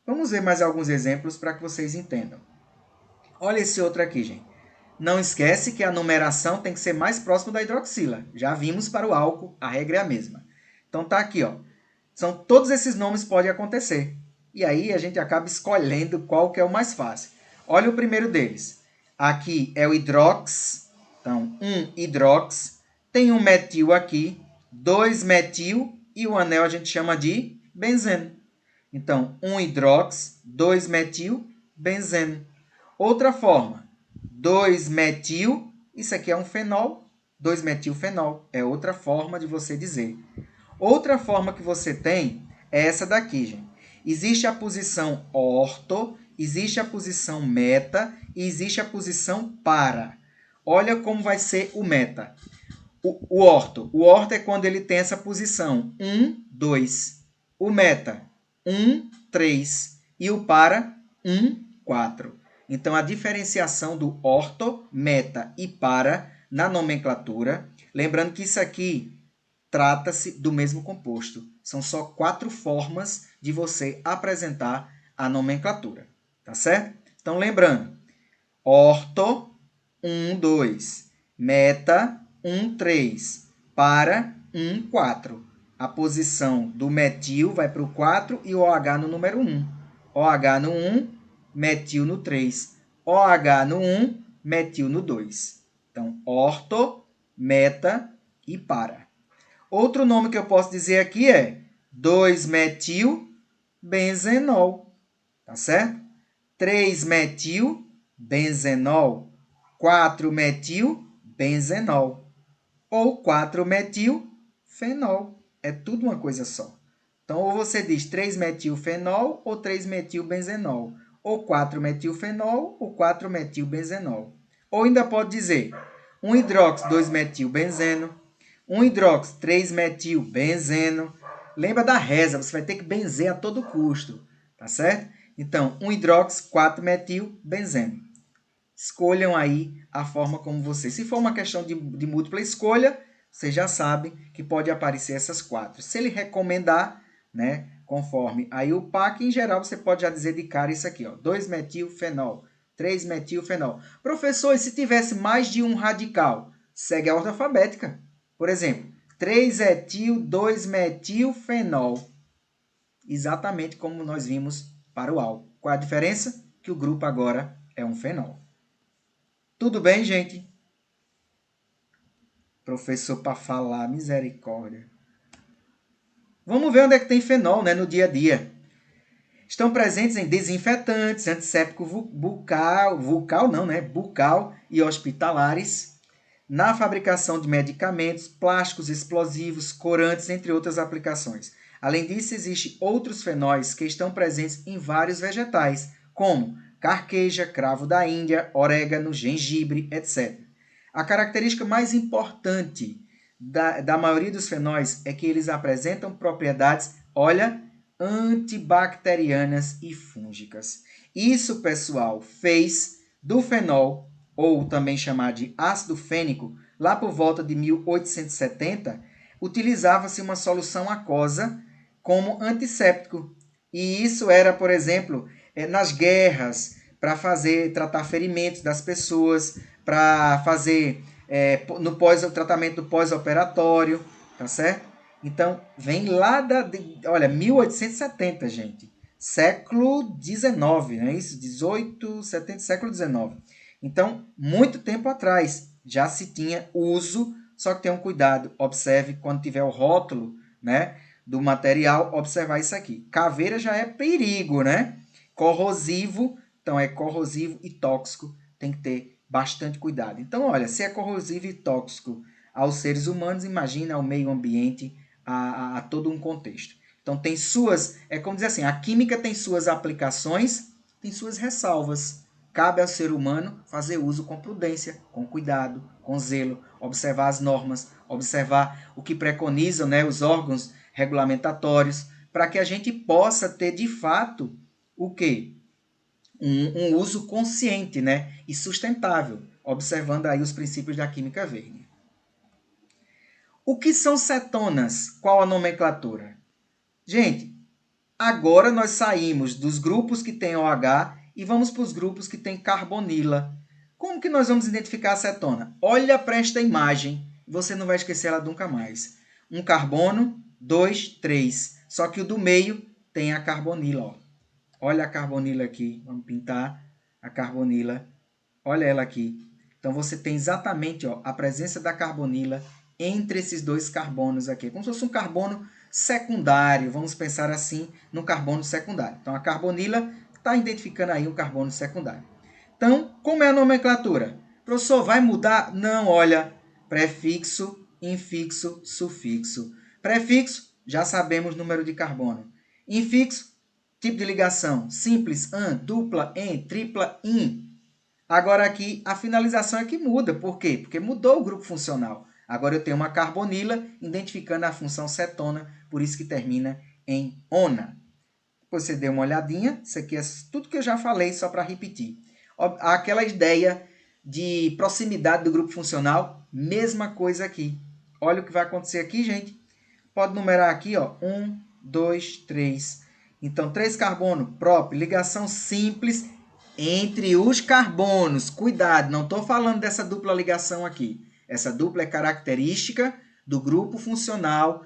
Vamos ver mais alguns exemplos para que vocês entendam. Olha esse outro aqui, gente. Não esquece que a numeração tem que ser mais próxima da hidroxila. Já vimos para o álcool, a regra é a mesma. Então tá aqui, ó. Todos esses nomes podem acontecer. E aí a gente acaba escolhendo qual que é o mais fácil. Olha o primeiro deles. Aqui é o hidrox. Então, hidrox. Tem um metil aqui, 2 metil e o anel a gente chama de benzeno. Então, 1 hidrox, 2 metil, benzeno. Outra forma, 2 metil, isso aqui é um fenol, 2 metilfenol. É outra forma de você dizer. Outra forma que você tem é essa daqui, gente. Existe a posição orto, existe a posição meta e existe a posição para. Olha como vai ser o meta. O orto. O orto é quando ele tem essa posição 1, 2. O meta 1, 3. E o para 1, 4. Então, a diferenciação do orto, meta e para na nomenclatura. Lembrando que isso aqui trata-se do mesmo composto. São só 4 formas de você apresentar a nomenclatura. Tá certo? Então, lembrando, orto, 1, 2. Meta, 1, 3. Para, 1, 4. A posição do metil vai para o 4 e o OH no número 1. OH no 1, metil no 3. OH no 1, metil no 2. Então, orto, meta e para. Outro nome que eu posso dizer aqui é 2-metilbenzenol, tá certo? 3-metilbenzenol, 4-metilbenzenol ou 4-metilfenol. É tudo uma coisa só. Então, ou você diz 3-metilfenol ou 3-metilbenzenol, ou 4-metilfenol ou 4-metilbenzenol. Ou ainda pode dizer 1-hidrox 2-metilbenzeno, 1-hidrox 3-metilbenzeno. Lembra da reza, você vai ter que benzer a todo custo, tá certo? Então, 1-hidrox 4-metilbenzeno. Escolham aí a forma como você. Se for uma questão de múltipla escolha, você já sabe que pode aparecer essas 4. Se ele recomendar, né, conforme aí o PAC, em geral, você pode já dizer de cara isso aqui, ó, 2-metilfenol, 3-metilfenol. Professor, e se tivesse mais de um radical? Segue a ordem alfabética. Por exemplo, 3-etil, 2-metilfenol. Exatamente como nós vimos para o álcool. Qual é a diferença? Que o grupo agora é um fenol. Tudo bem, gente? Professor, para falar, misericórdia. Vamos ver onde é que tem fenol, né, no dia a dia. Estão presentes em desinfetantes, antisséptico bucal e hospitalares, na fabricação de medicamentos, plásticos explosivos, corantes, entre outras aplicações. Além disso, existem outros fenóis que estão presentes em vários vegetais, como carqueja, cravo da Índia, orégano, gengibre, etc. A característica mais importante da maioria dos fenóis é que eles apresentam propriedades, olha, antibacterianas e fúngicas. Isso, pessoal, fez do fenol, ou também chamado de ácido fênico, lá por volta de 1870, utilizava-se uma solução aquosa como antisséptico. E isso era, por exemplo, nas guerras, para tratar ferimentos das pessoas, para fazer o tratamento do pós-operatório, tá certo? Então, vem lá olha, 1870, gente. Século XIX, não é isso? 18, 70, século XIX. Então, muito tempo atrás, já se tinha uso, só que tenham cuidado, observe quando tiver o rótulo, né, do material, observar isso aqui. Caveira já é perigo, né? Corrosivo, então é corrosivo e tóxico, tem que ter bastante cuidado. Então, olha, se é corrosivo e tóxico aos seres humanos, imagina ao meio ambiente, a todo um contexto. Então, tem suas, é como dizer assim, a química tem suas aplicações, tem suas ressalvas. Cabe ao ser humano fazer uso com prudência, com cuidado, com zelo, observar as normas, observar o que preconizam, né, os órgãos regulamentatórios, para que a gente possa ter, de fato, o quê? Um uso consciente, né, e sustentável, observando aí os princípios da química verde. O que são cetonas? Qual a nomenclatura? Gente, agora nós saímos dos grupos que têm OH e vamos para os grupos que têm carbonila. Como que nós vamos identificar a cetona? Olha para esta imagem, você não vai esquecer ela nunca mais. Um carbono, 2, 3. Só que o do meio tem a carbonila. Ó. Olha a carbonila aqui, vamos pintar a carbonila. Olha ela aqui. Então, você tem exatamente a presença da carbonila entre esses dois carbonos aqui. Como se fosse um carbono secundário, vamos pensar assim, no carbono secundário. Então, a carbonila está identificando aí um carbono secundário. Então, como é a nomenclatura? Professor, vai mudar? Não, olha, prefixo, infixo, sufixo. Prefixo, já sabemos o número de carbono. Infixo, tipo de ligação, simples, an, dupla, en, tripla, in. Agora aqui a finalização é que muda. Por quê? Porque mudou o grupo funcional. Agora eu tenho uma carbonila identificando a função cetona, por isso que termina em ona. Depois você dê uma olhadinha, isso aqui é tudo que eu já falei, só para repetir. Aquela ideia de proximidade do grupo funcional, mesma coisa aqui. Olha o que vai acontecer aqui, gente. Pode numerar aqui, ó, 1, 2, 3. Então, 3 carbono, prop, ligação simples entre os carbonos. Cuidado, não estou falando dessa dupla ligação aqui. Essa dupla é característica do grupo funcional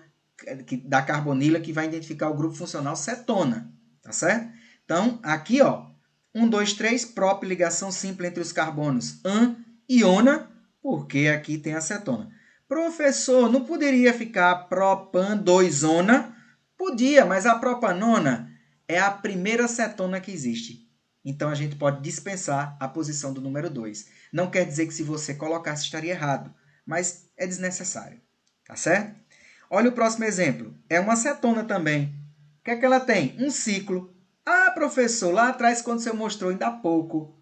da carbonila que vai identificar o grupo funcional cetona, tá certo? Então, aqui, ó, 1, 2, 3, prop, ligação simples entre os carbonos an e ona, porque aqui tem a cetona. Professor, não poderia ficar propan 2-ona? Podia, mas a propanona é a primeira cetona que existe. Então, a gente pode dispensar a posição do número 2. Não quer dizer que se você colocasse estaria errado, mas é desnecessário. Tá certo? Olha o próximo exemplo. É uma cetona também. O que é que ela tem? Um ciclo. Ah, professor, lá atrás, quando você mostrou ainda há pouco,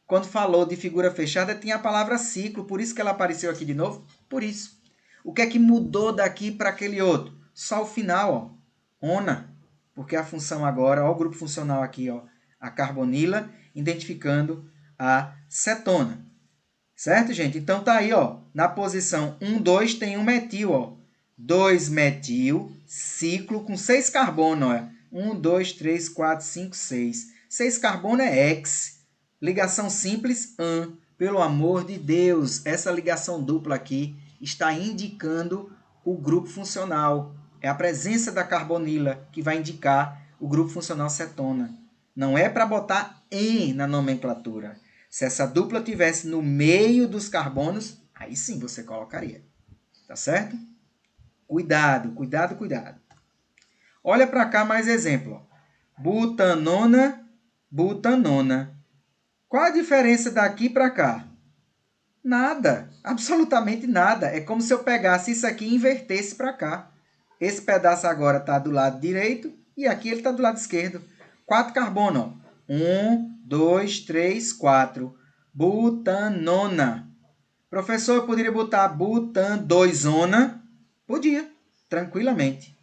quando falou de figura fechada, tinha a palavra ciclo. Por isso que ela apareceu aqui de novo? Por isso. O que é que mudou daqui para aquele outro? Só o final, ó. Ona. Porque a função agora, ó, o grupo funcional aqui, ó, a carbonila, identificando a cetona. Certo, gente? Então, tá aí, ó, na posição 1, 2, tem um metil, ó. 2 metil, ciclo com 6 carbono, ó. 1, 2, 3, 4, 5, 6. 6 carbono é X. Ligação simples, AN. Pelo amor de Deus, essa ligação dupla aqui está indicando o grupo funcional. É a presença da carbonila que vai indicar o grupo funcional cetona. Não é para botar EN na nomenclatura. Se essa dupla tivesse no meio dos carbonos, aí sim você colocaria. Tá certo? Cuidado, cuidado, cuidado. Olha para cá mais exemplo. Butanona, butanona. Qual a diferença daqui para cá? Nada, absolutamente nada. É como se eu pegasse isso aqui e invertesse para cá. Esse pedaço agora está do lado direito e aqui ele está do lado esquerdo. 4 carbono. 1, 2, 3, 4. Butanona. Professor, eu poderia botar butan2ona? Podia, tranquilamente.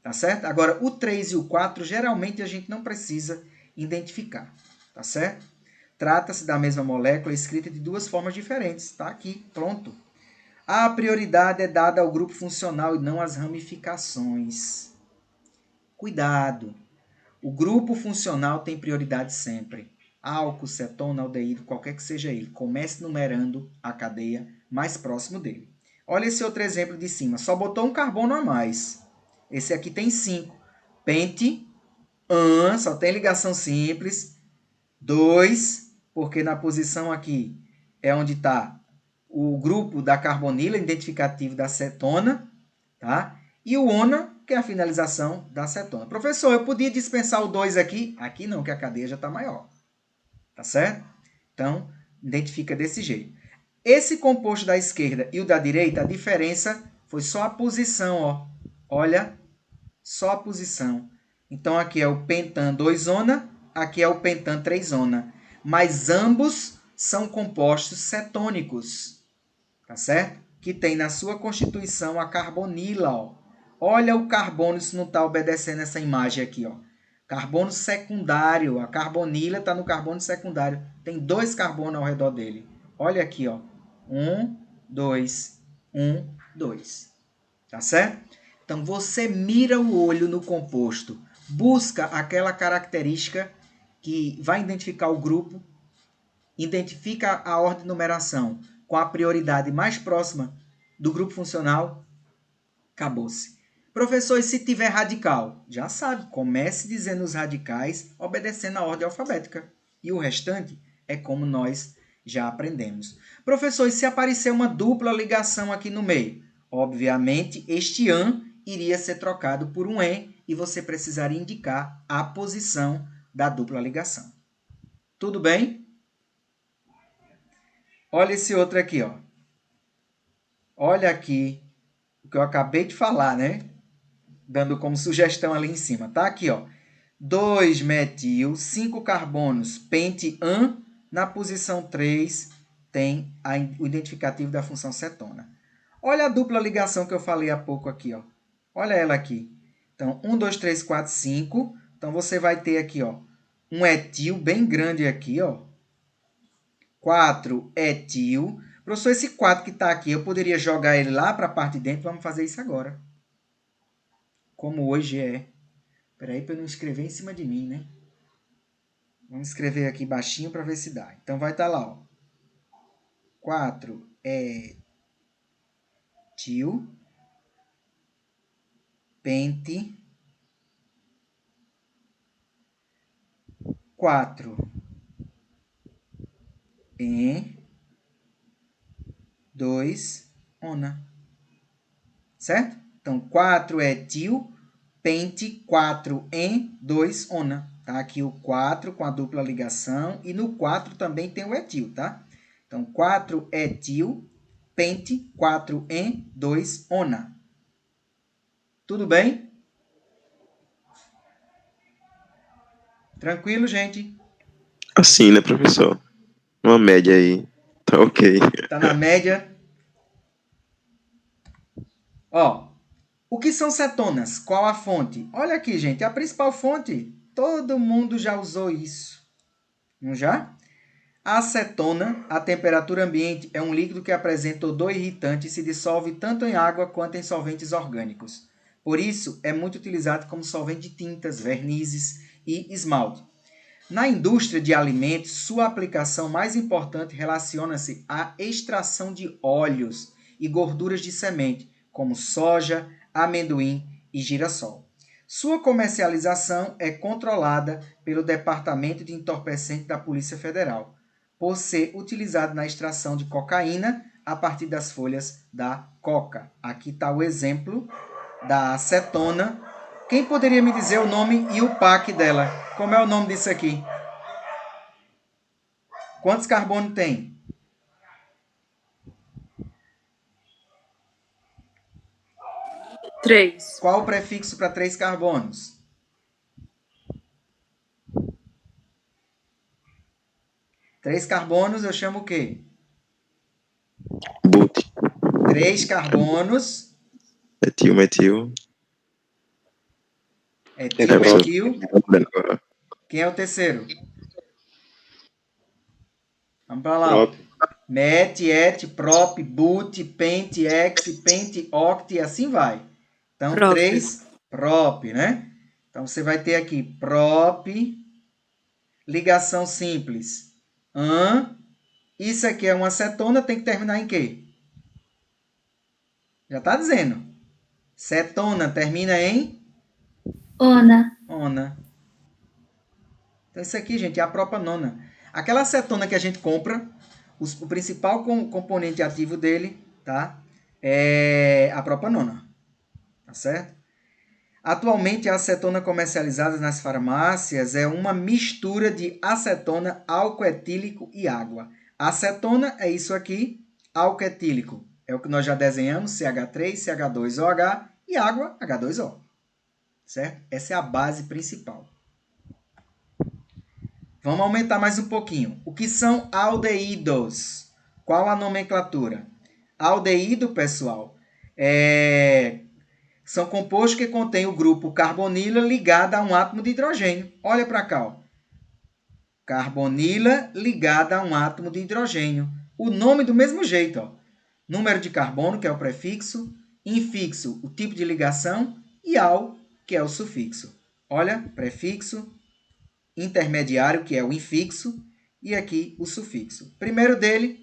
Tá certo? Agora, o 3 e o 4, geralmente a gente não precisa identificar. Tá certo? Trata-se da mesma molécula escrita de duas formas diferentes. Está aqui, pronto. A prioridade é dada ao grupo funcional e não às ramificações. Cuidado! O grupo funcional tem prioridade sempre. Álcool, cetona, aldeído, qualquer que seja ele. Comece numerando a cadeia mais próximo dele. Olha esse outro exemplo de cima. Só botou um carbono a mais. Esse aqui tem 5. Pente, an, só tem ligação simples. 2, porque na posição aqui é onde está o grupo da carbonila, identificativo da cetona, tá? E o ona, que é a finalização da cetona. Professor, eu podia dispensar o 2 aqui? Aqui não, que a cadeia já está maior. Tá certo? Então, identifica desse jeito. Esse composto da esquerda e o da direita, a diferença foi só a posição, ó. Olha, só a posição. Então, aqui é o pentan 2-ona, aqui é o pentan 3-ona. Mas ambos são compostos cetônicos, tá certo? Que tem na sua constituição a carbonila, ó. Olha o carbono, isso não está obedecendo essa imagem aqui, ó. Carbono secundário, a carbonila está no carbono secundário. Tem 2 carbonos ao redor dele. Olha aqui, ó. 1, 2, 1, 2. Tá certo? Então, você mira o olho no composto, busca aquela característica que vai identificar o grupo, identifica a ordem de numeração com a prioridade mais próxima do grupo funcional, acabou-se. Professor, e se tiver radical? Já sabe, comece dizendo os radicais, obedecendo a ordem alfabética. E o restante é como nós já aprendemos. Professor, e se aparecer uma dupla ligação aqui no meio? Obviamente, este AN iria ser trocado por um EN e você precisaria indicar a posição da dupla ligação. Tudo bem? Olha esse outro aqui, ó. Olha aqui o que eu acabei de falar, né? Dando como sugestão ali em cima. Tá aqui, ó. 2 metil, 5 carbonos, pente-an. Na posição 3 tem o identificativo da função cetona. Olha a dupla ligação que eu falei há pouco aqui, ó. Olha ela aqui. Então, 1, 2, 3, 4, 5. Então, você vai ter aqui, ó, um etil bem grande aqui, ó. 4 etil. Professor, esse 4 que está aqui, eu poderia jogar ele lá para a parte de dentro? Vamos fazer isso agora. Como hoje é. Espera aí para eu não escrever em cima de mim, né? Vamos escrever aqui baixinho para ver se dá. Então, vai estar lá, ó. 4 etil. Pente. 4 em 2 ona. Certo? Então, 4 etil, pente 4-en-2-ona. Tá? Aqui o 4 com a dupla ligação e no 4 também tem o etil, tá? Então, 4-etil, pente 4-en-2-ona. Tudo bem? Tranquilo, gente? Assim, né, professor? Uma média aí. Tá ok. Tá na média. Ó, o que são cetonas? Qual a fonte? Olha aqui, gente, a principal fonte. Todo mundo já usou isso. Não já? A acetona, a temperatura ambiente, é um líquido que apresenta odor irritante e se dissolve tanto em água quanto em solventes orgânicos. Por isso, é muito utilizado como solvente de tintas, vernizes e esmalte. Na indústria de alimentos, sua aplicação mais importante relaciona-se à extração de óleos e gorduras de semente, como soja, amendoim e girassol. Sua comercialização é controlada pelo Departamento de Entorpecente da Polícia Federal, por ser utilizado na extração de cocaína a partir das folhas da coca. Aqui está o exemplo da acetona. Quem poderia me dizer o nome e o PAC dela? Como é o nome disso aqui? Quantos carbonos tem? Três. Qual o prefixo para 3 carbonos? Três carbonos eu chamo o quê? But. 3 carbonos. Etil, metil. Etil, professor? metil. Quem é o terceiro? Vamos para lá. Ó. Met, et, prop, but, pent, ex, pent, oct e assim vai. Então, Prop. 3 prop, né? Então, você vai ter aqui prop, ligação simples, an. Isso aqui é uma acetona, tem que terminar em quê? Já está dizendo. Cetona termina em Ona. ona. Então, isso aqui, gente, é a propanona. Aquela acetona que a gente compra, o principal componente ativo dele, tá? É a propanona. Tá certo? Atualmente, a acetona comercializada nas farmácias é uma mistura de acetona, álcool etílico e água. Acetona é isso aqui, álcool etílico é o que nós já desenhamos, CH3, CH2OH e água, H2O. Certo? Essa é a base principal. Vamos aumentar mais um pouquinho. O que são aldeídos? Qual a nomenclatura? Aldeído, pessoal, são compostos que contêm o grupo carbonila ligado a um átomo de hidrogênio. Olha para cá. Ó. Carbonila ligada a um átomo de hidrogênio. O nome do mesmo jeito. Ó. Número de carbono, que é o prefixo. Infixo, o tipo de ligação. E al, que é o sufixo. Olha, prefixo. Intermediário, que é o infixo. E aqui o sufixo. Primeiro dele,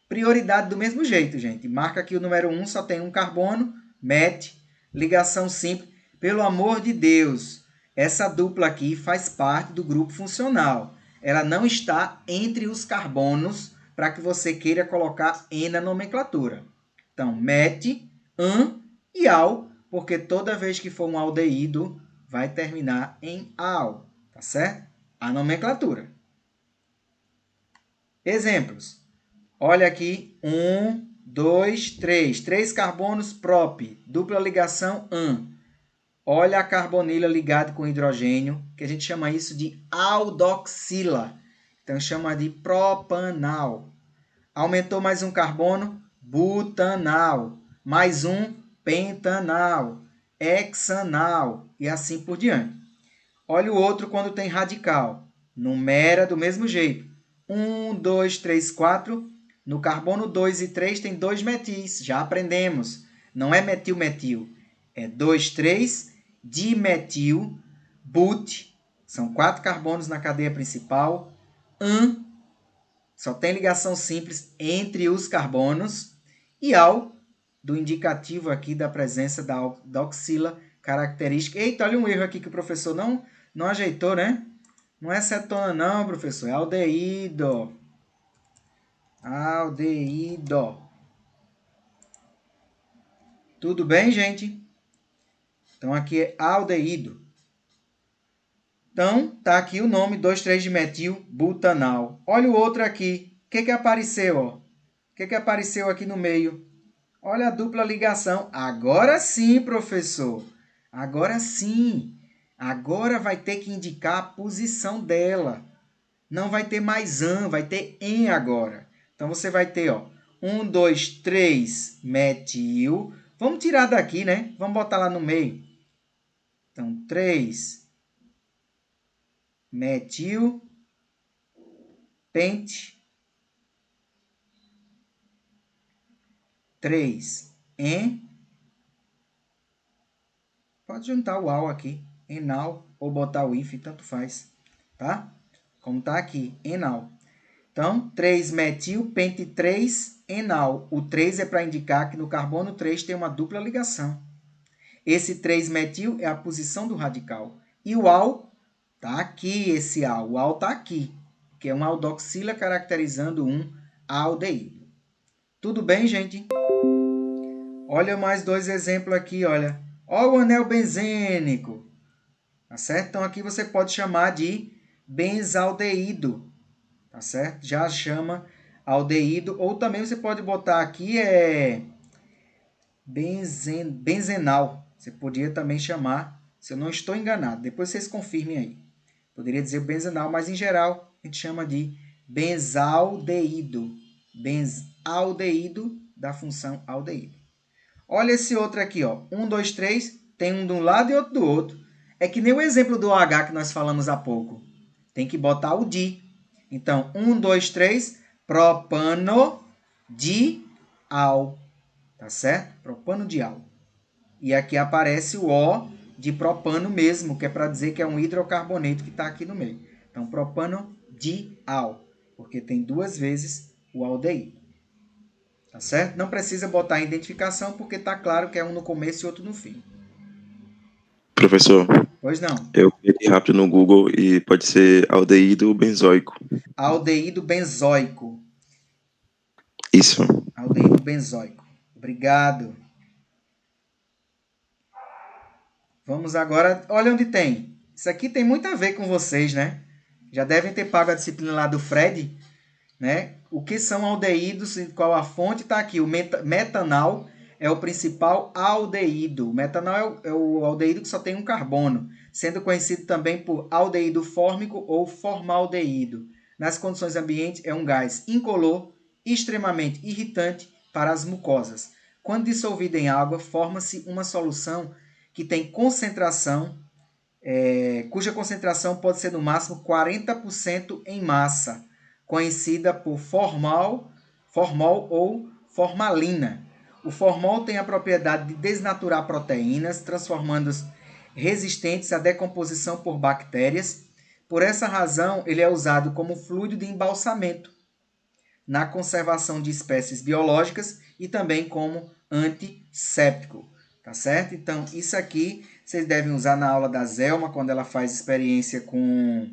prioridade do mesmo jeito, gente. Marca que o número 1 só tem um carbono. Met. Ligação simples. Pelo amor de Deus, essa dupla aqui faz parte do grupo funcional. Ela não está entre os carbonos para que você queira colocar N na nomenclatura. Então, met, an e al, porque toda vez que for um aldeído, vai terminar em al, tá certo? A nomenclatura. Exemplos. Olha aqui, 1, 2, 3. 3 carbonos prop, dupla ligação an. Olha a carbonila ligada com hidrogênio, que a gente chama isso de aldoxila. Então, chama de propanal. Aumentou mais um carbono, butanal. Mais um, pentanal. Hexanal. E assim por diante. Olha o outro quando tem radical. Numera do mesmo jeito. 1, 2, 3, 4. No carbono 2 e 3 tem 2 metis. Já aprendemos. Não é metil-metil. É 2, 3, dimetil, but. São 4 carbonos na cadeia principal. An. Só tem ligação simples entre os carbonos. E al, do indicativo aqui da presença da oxila característica. Eita, olha um erro aqui que o professor não ajeitou, né? Não é cetona não, professor. É aldeído. Aldeído. Tudo bem, gente? Então, aqui é aldeído. Então, tá aqui o nome 2,3-dimetil-butanal. Olha o outro aqui. O que apareceu? Ó? O que apareceu aqui no meio? Olha a dupla ligação. Agora sim, professor. Agora sim. Agora vai ter que indicar a posição dela. Não vai ter mais an, vai ter em agora. Então, você vai ter, ó, 1, 2, 3, metil. Vamos tirar daqui, né? Vamos botar lá no meio. Então, 3, metil, pente, 3, en. Pode juntar o al aqui, enal, ou botar o if, tanto faz, tá? Como tá aqui, enal. Então, 3-metil, pente 3, enal. O 3 é para indicar que no carbono 3 tem uma dupla ligação. Esse 3-metil é a posição do radical. E o al está aqui, esse al. O al está aqui, que é uma aldoxila caracterizando um aldeído. Tudo bem, gente? Olha mais dois exemplos aqui, olha. Olha o anel benzênico. Tá certo? Então, aqui você pode chamar de benzaldeído. Tá certo? Já chama aldeído. Ou também você pode botar aqui benzenal. Você podia também chamar, se eu não estou enganado. Depois vocês confirmem aí. Poderia dizer benzenal, mas em geral a gente chama de benzaldeído. Benzaldeído da função aldeído. Olha esse outro aqui, ó. 1, 2, 3, tem um de um lado e outro do outro. É que nem o exemplo do OH que nós falamos há pouco. Tem que botar o di. Então, 1, 2, 3, propano dial. Tá certo? Propano dial. E aqui aparece o O de propano mesmo, que é para dizer que é um hidrocarboneto que está aqui no meio. Então, propano dial, porque tem duas vezes o aldeído. Tá certo? Não precisa botar a identificação, porque está claro que é um no começo e outro no fim. Professor, Pois não. eu cliquei rápido no Google e pode ser aldeído benzoico. Aldeído benzoico. Isso. Aldeído benzoico. Obrigado. Vamos agora... Olha onde tem. Isso aqui tem muito a ver com vocês, né? Já devem ter pago a disciplina lá do Fred, né? O que são aldeídos e qual a fonte está aqui. O metanal é o principal aldeído. O metanal é o aldeído que só tem um carbono, sendo conhecido também por aldeído fórmico ou formaldeído. Nas condições ambientes, é um gás incolor, extremamente irritante para as mucosas. Quando dissolvido em água, forma-se uma solução que tem concentração, cuja concentração pode ser no máximo 40% em massa, conhecida por formol ou formalina. O formol tem a propriedade de desnaturar proteínas, transformando-as resistentes à decomposição por bactérias. Por essa razão, ele é usado como fluido de embalsamento na conservação de espécies biológicas e também como antisséptico. Tá certo? Então, isso aqui vocês devem usar na aula da Zelma, quando ela faz experiência com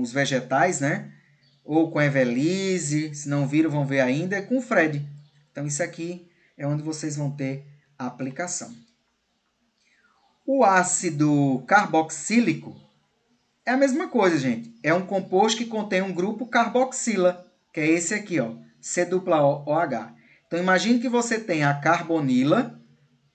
os vegetais, né? Ou com a Evelise, se não viram, vão ver ainda, com o Fred. Então, isso aqui é onde vocês vão ter a aplicação. O ácido carboxílico é a mesma coisa, gente. É um composto que contém um grupo carboxila, que é esse aqui, ó, COOH. Então, imagine que você tem a carbonila,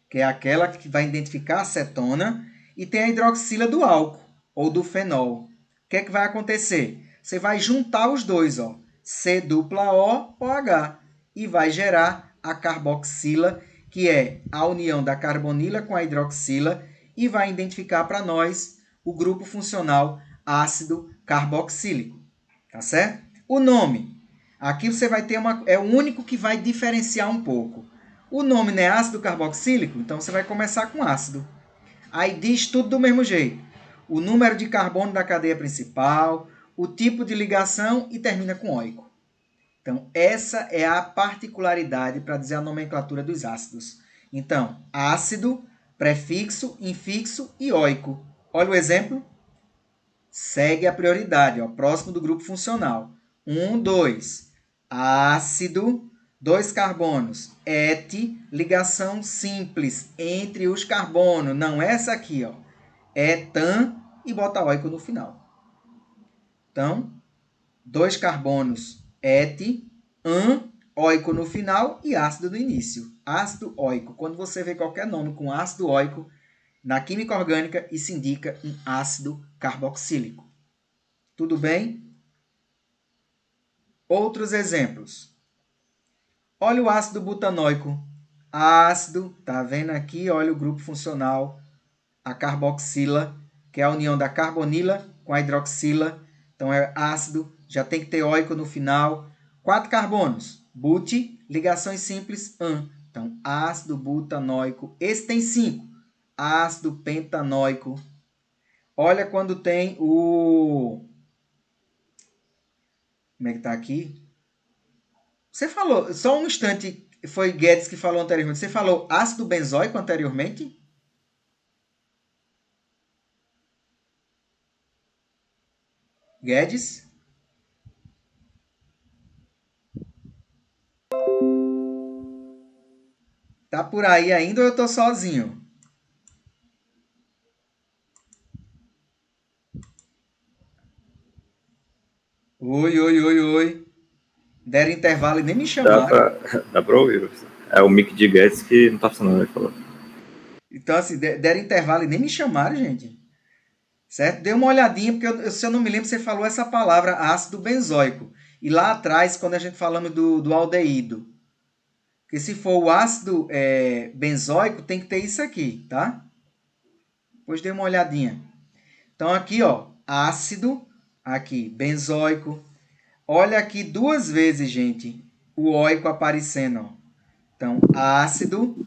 que é aquela que vai identificar a acetona, e tem a hidroxila do álcool, ou do fenol. O que é que vai acontecer? Você vai juntar os dois, ó, COOH, e vai gerar a carboxila, que é a união da carbonila com a hidroxila, e vai identificar para nós o grupo funcional ácido carboxílico. Tá certo? O nome. Aqui você vai ter é o único que vai diferenciar um pouco. O nome não é ácido carboxílico, então você vai começar com ácido. Aí diz tudo do mesmo jeito. O número de carbono da cadeia principal, o tipo de ligação e termina com óico. Então, essa é a particularidade para dizer a nomenclatura dos ácidos. Então, ácido, prefixo, infixo e óico. Olha o exemplo. Segue a prioridade, ó, próximo do grupo funcional. 1, 2. Ácido, 2 carbonos, et, ligação simples entre os carbonos, não essa aqui, ó. Etan e bota oico no final. Então, 2 carbonos, et, oico no final e ácido no início. Ácido oico. Quando você vê qualquer nome com ácido oico, na química orgânica, isso indica um ácido carboxílico. Tudo bem? Outros exemplos. Olha o ácido butanóico. Ácido, tá vendo aqui? Olha o grupo funcional, a carboxila, que é a união da carbonila com a hidroxila. Então, é ácido, já tem que ter oico no final. 4 carbonos, but, ligações simples, an. Então, ácido butanóico. Esse tem 5. Ácido pentanóico. Olha quando tem o... Como é que tá aqui? Você falou, só um instante, foi Guedes que falou anteriormente. Você falou ácido benzoico anteriormente? Guedes? Tá por aí ainda ou eu tô sozinho? Oi, oi, oi, oi. Deram intervalo e nem me chamaram. Dá pra ouvir. É o mic de Guedes que não tá funcionando, ele falou. Então, assim, deram intervalo e nem me chamaram, gente. Certo? Dê uma olhadinha, porque se eu não me lembro, você falou essa palavra ácido benzoico. E lá atrás, quando a gente falamos do aldeído. Porque se for o ácido benzoico, tem que ter isso aqui, tá? Depois dê uma olhadinha. Então, aqui, ó, ácido, aqui, benzoico. Olha aqui 2 vezes, gente, o óico aparecendo, ó. Então, ácido,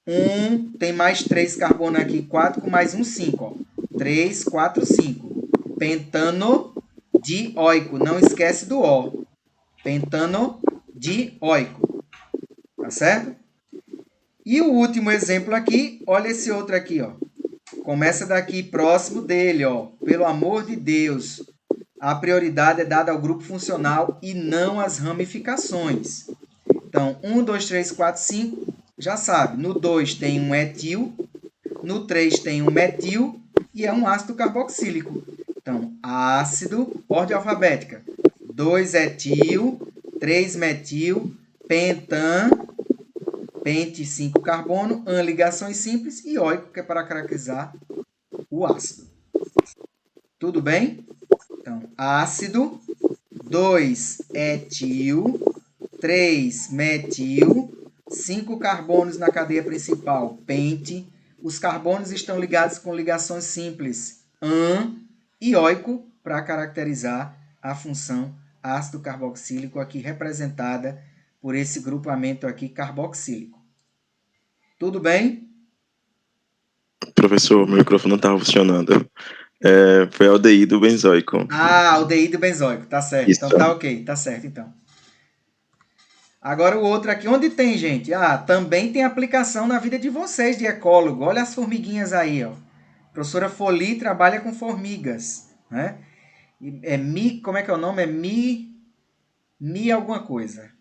1, tem mais 3 carbono aqui, 4 com mais um, 5, ó. 3, 4, 5. Pentano dioico, não esquece do O. Pentano dioico, tá certo? E o último exemplo aqui, olha esse outro aqui, ó. Começa daqui próximo dele, ó. Pelo amor de Deus, a prioridade é dada ao grupo funcional e não às ramificações. Então, 1, 2, 3, 4, 5, já sabe. No 2 tem um etil, no 3 tem um metil e é um ácido carboxílico. Então, ácido, ordem alfabética. 2 etil, 3 metil, pentan, pente 5 carbono, an ligações simples e óico, que é para caracterizar o ácido. Tudo bem? Então, ácido, 2 etil, 3 metil, 5 carbonos na cadeia principal, pente. Os carbonos estão ligados com ligações simples, an e óico, para caracterizar a função ácido carboxílico, aqui representada por esse grupamento aqui carboxílico. Tudo bem? Professor, meu microfone não estava funcionando. Foi aldeído benzoico. Ah, aldeído benzoico, tá certo. Isso. Então tá ok, tá certo então. Agora o outro aqui, onde tem, gente? Ah, também tem aplicação na vida de vocês, de ecólogo. Olha as formiguinhas aí, ó. A professora Foli trabalha com formigas, né? Como é que é o nome? Mi alguma coisa.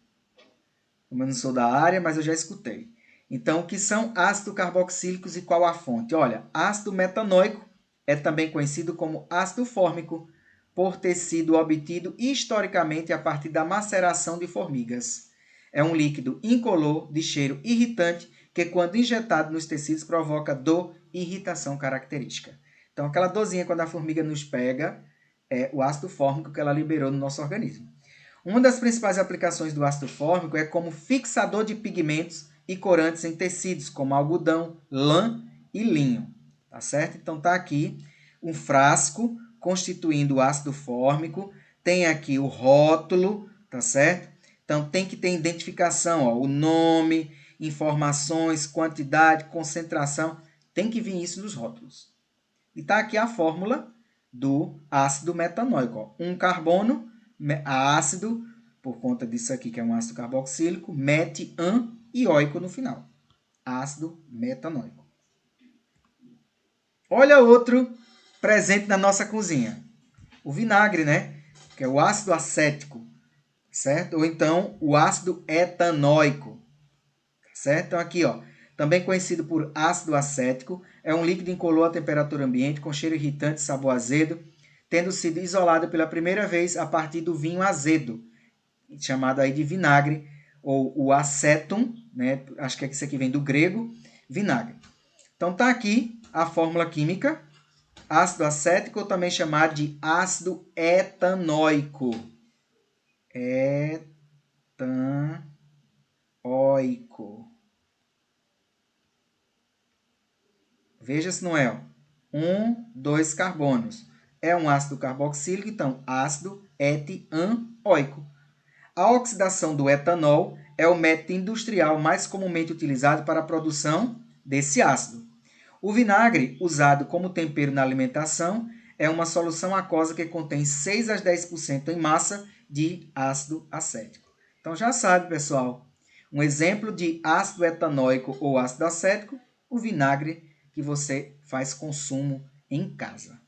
Como eu não sou da área, mas eu já escutei. Então, o que são ácidos carboxílicos e qual a fonte? Olha, ácido metanóico é também conhecido como ácido fórmico, por ter sido obtido historicamente a partir da maceração de formigas. É um líquido incolor, de cheiro irritante, que quando injetado nos tecidos provoca dor e irritação característica. Então, aquela dorzinha quando a formiga nos pega é o ácido fórmico que ela liberou no nosso organismo. Uma das principais aplicações do ácido fórmico é como fixador de pigmentos e corantes em tecidos, como algodão, lã e linho. Tá certo? Então, tá aqui um frasco constituindo o ácido fórmico. Tem aqui o rótulo, tá certo? Então, tem que ter identificação, ó, o nome, informações, quantidade, concentração. Tem que vir isso nos rótulos. E tá aqui a fórmula do ácido metanóico. Ó. Um carbono, ácido, por conta disso aqui, que é um ácido carboxílico, met-an e óico no final. Ácido metanóico. Olha outro presente na nossa cozinha. O vinagre, né? Que é o ácido acético. certo? Ou então o ácido etanóico, certo? Então aqui, ó, também conhecido por ácido acético, é um líquido incolor à temperatura ambiente com cheiro irritante e sabor azedo, tendo sido isolado pela primeira vez a partir do vinho azedo, chamado aí de vinagre, ou o acetum, né? Acho que isso aqui vem do grego, vinagre. Então tá aqui a fórmula química, ácido acético, ou também chamado de ácido etanóico. Etanóico. Veja se não é. Ó. 2 carbonos. É um ácido carboxílico, então ácido etianoico. A oxidação do etanol é o método industrial mais comumente utilizado para a produção desse ácido. O vinagre, usado como tempero na alimentação, é uma solução aquosa que contém 6 a 10% em massa de ácido acético. Então já sabe, pessoal, um exemplo de ácido etanóico ou ácido acético, o vinagre que você faz consumo em casa.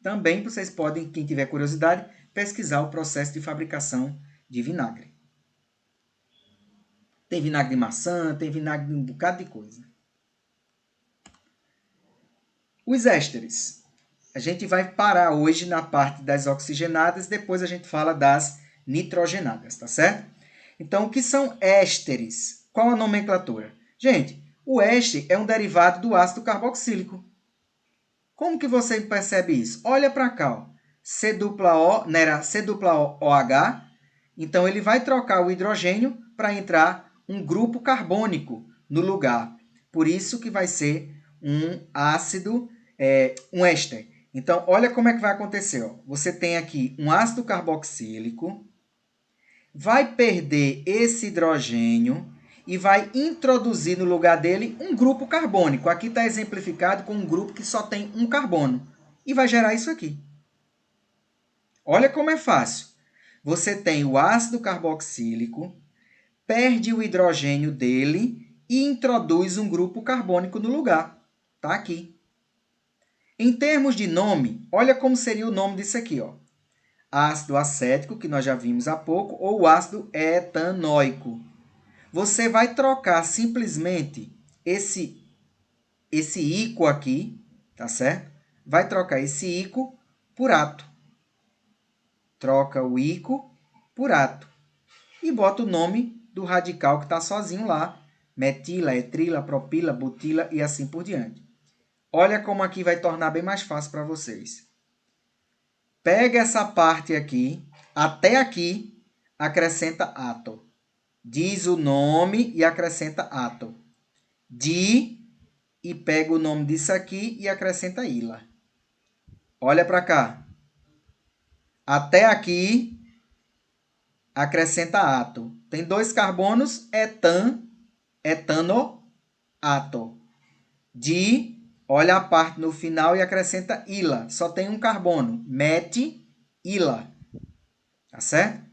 Também vocês podem, quem tiver curiosidade, pesquisar o processo de fabricação de vinagre. Tem vinagre de maçã, tem vinagre de um bocado de coisa. Os ésteres. A gente vai parar hoje na parte das oxigenadas, depois a gente fala das nitrogenadas, tá certo? Então, o que são ésteres? Qual a nomenclatura? Gente, o éster é um derivado do ácido carboxílico. Como que você percebe isso? Olha para cá, ó. C-O, não era C-O-OH, então ele vai trocar o hidrogênio para entrar um grupo carbônico no lugar. Por isso que vai ser um ácido, um éster. Então, olha como é que vai acontecer. Ó. Você tem aqui um ácido carboxílico, vai perder esse hidrogênio e vai introduzir no lugar dele um grupo carbônico. Aqui está exemplificado com um grupo que só tem um carbono. E vai gerar isso aqui. Olha como é fácil. Você tem o ácido carboxílico, perde o hidrogênio dele e introduz um grupo carbônico no lugar. Está aqui. Em termos de nome, olha como seria o nome disso aqui. Ó. Ácido acético, que nós já vimos há pouco, ou ácido etanóico. Você vai trocar simplesmente esse ico aqui, tá certo? Vai trocar esse ico por ato. Troca o ico por ato. E bota o nome do radical que está sozinho lá. Metila, etrila, propila, butila e assim por diante. Olha como aqui vai tornar bem mais fácil para vocês. Pega essa parte aqui, até aqui, acrescenta ato. Diz o nome e acrescenta ato. E pega o nome disso aqui e acrescenta ila. Olha para cá. Até aqui, acrescenta ato. Tem 2 carbonos, etano, ato. Olha a parte no final e acrescenta ila. Só tem um carbono, ila. Tá certo?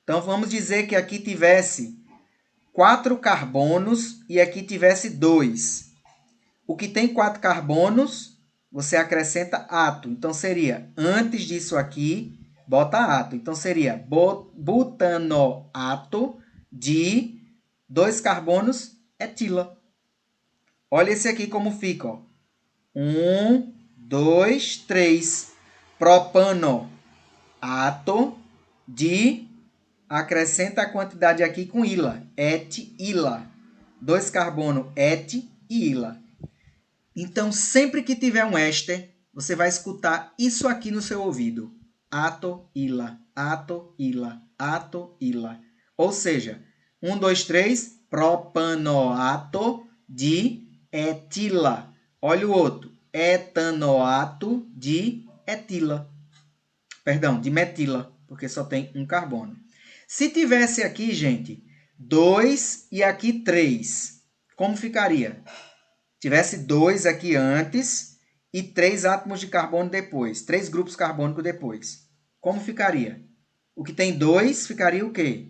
Então, vamos dizer que aqui tivesse 4 carbonos e aqui tivesse 2. O que tem 4 carbonos, você acrescenta ato. Então, seria, antes disso aqui, bota ato. Então, seria butanoato de 2 carbonos, etila. Olha esse aqui como fica. Ó. 1, 2, 3. Propanoato de... Acrescenta a quantidade aqui com ila. Etila. 2 carbono, et e ila. Então, sempre que tiver um éster, você vai escutar isso aqui no seu ouvido. Ato, ila, ato, ila, ato, ila. Ou seja, 1, 2, 3, propanoato de etila. Olha o outro. Etanoato de etila. Perdão, de metila, porque só tem um carbono. Se tivesse aqui, gente, 2 e aqui 3, como ficaria? Tivesse 2 aqui antes e 3 átomos de carbono depois, 3 grupos carbônicos depois. Como ficaria? O que tem 2 ficaria o quê?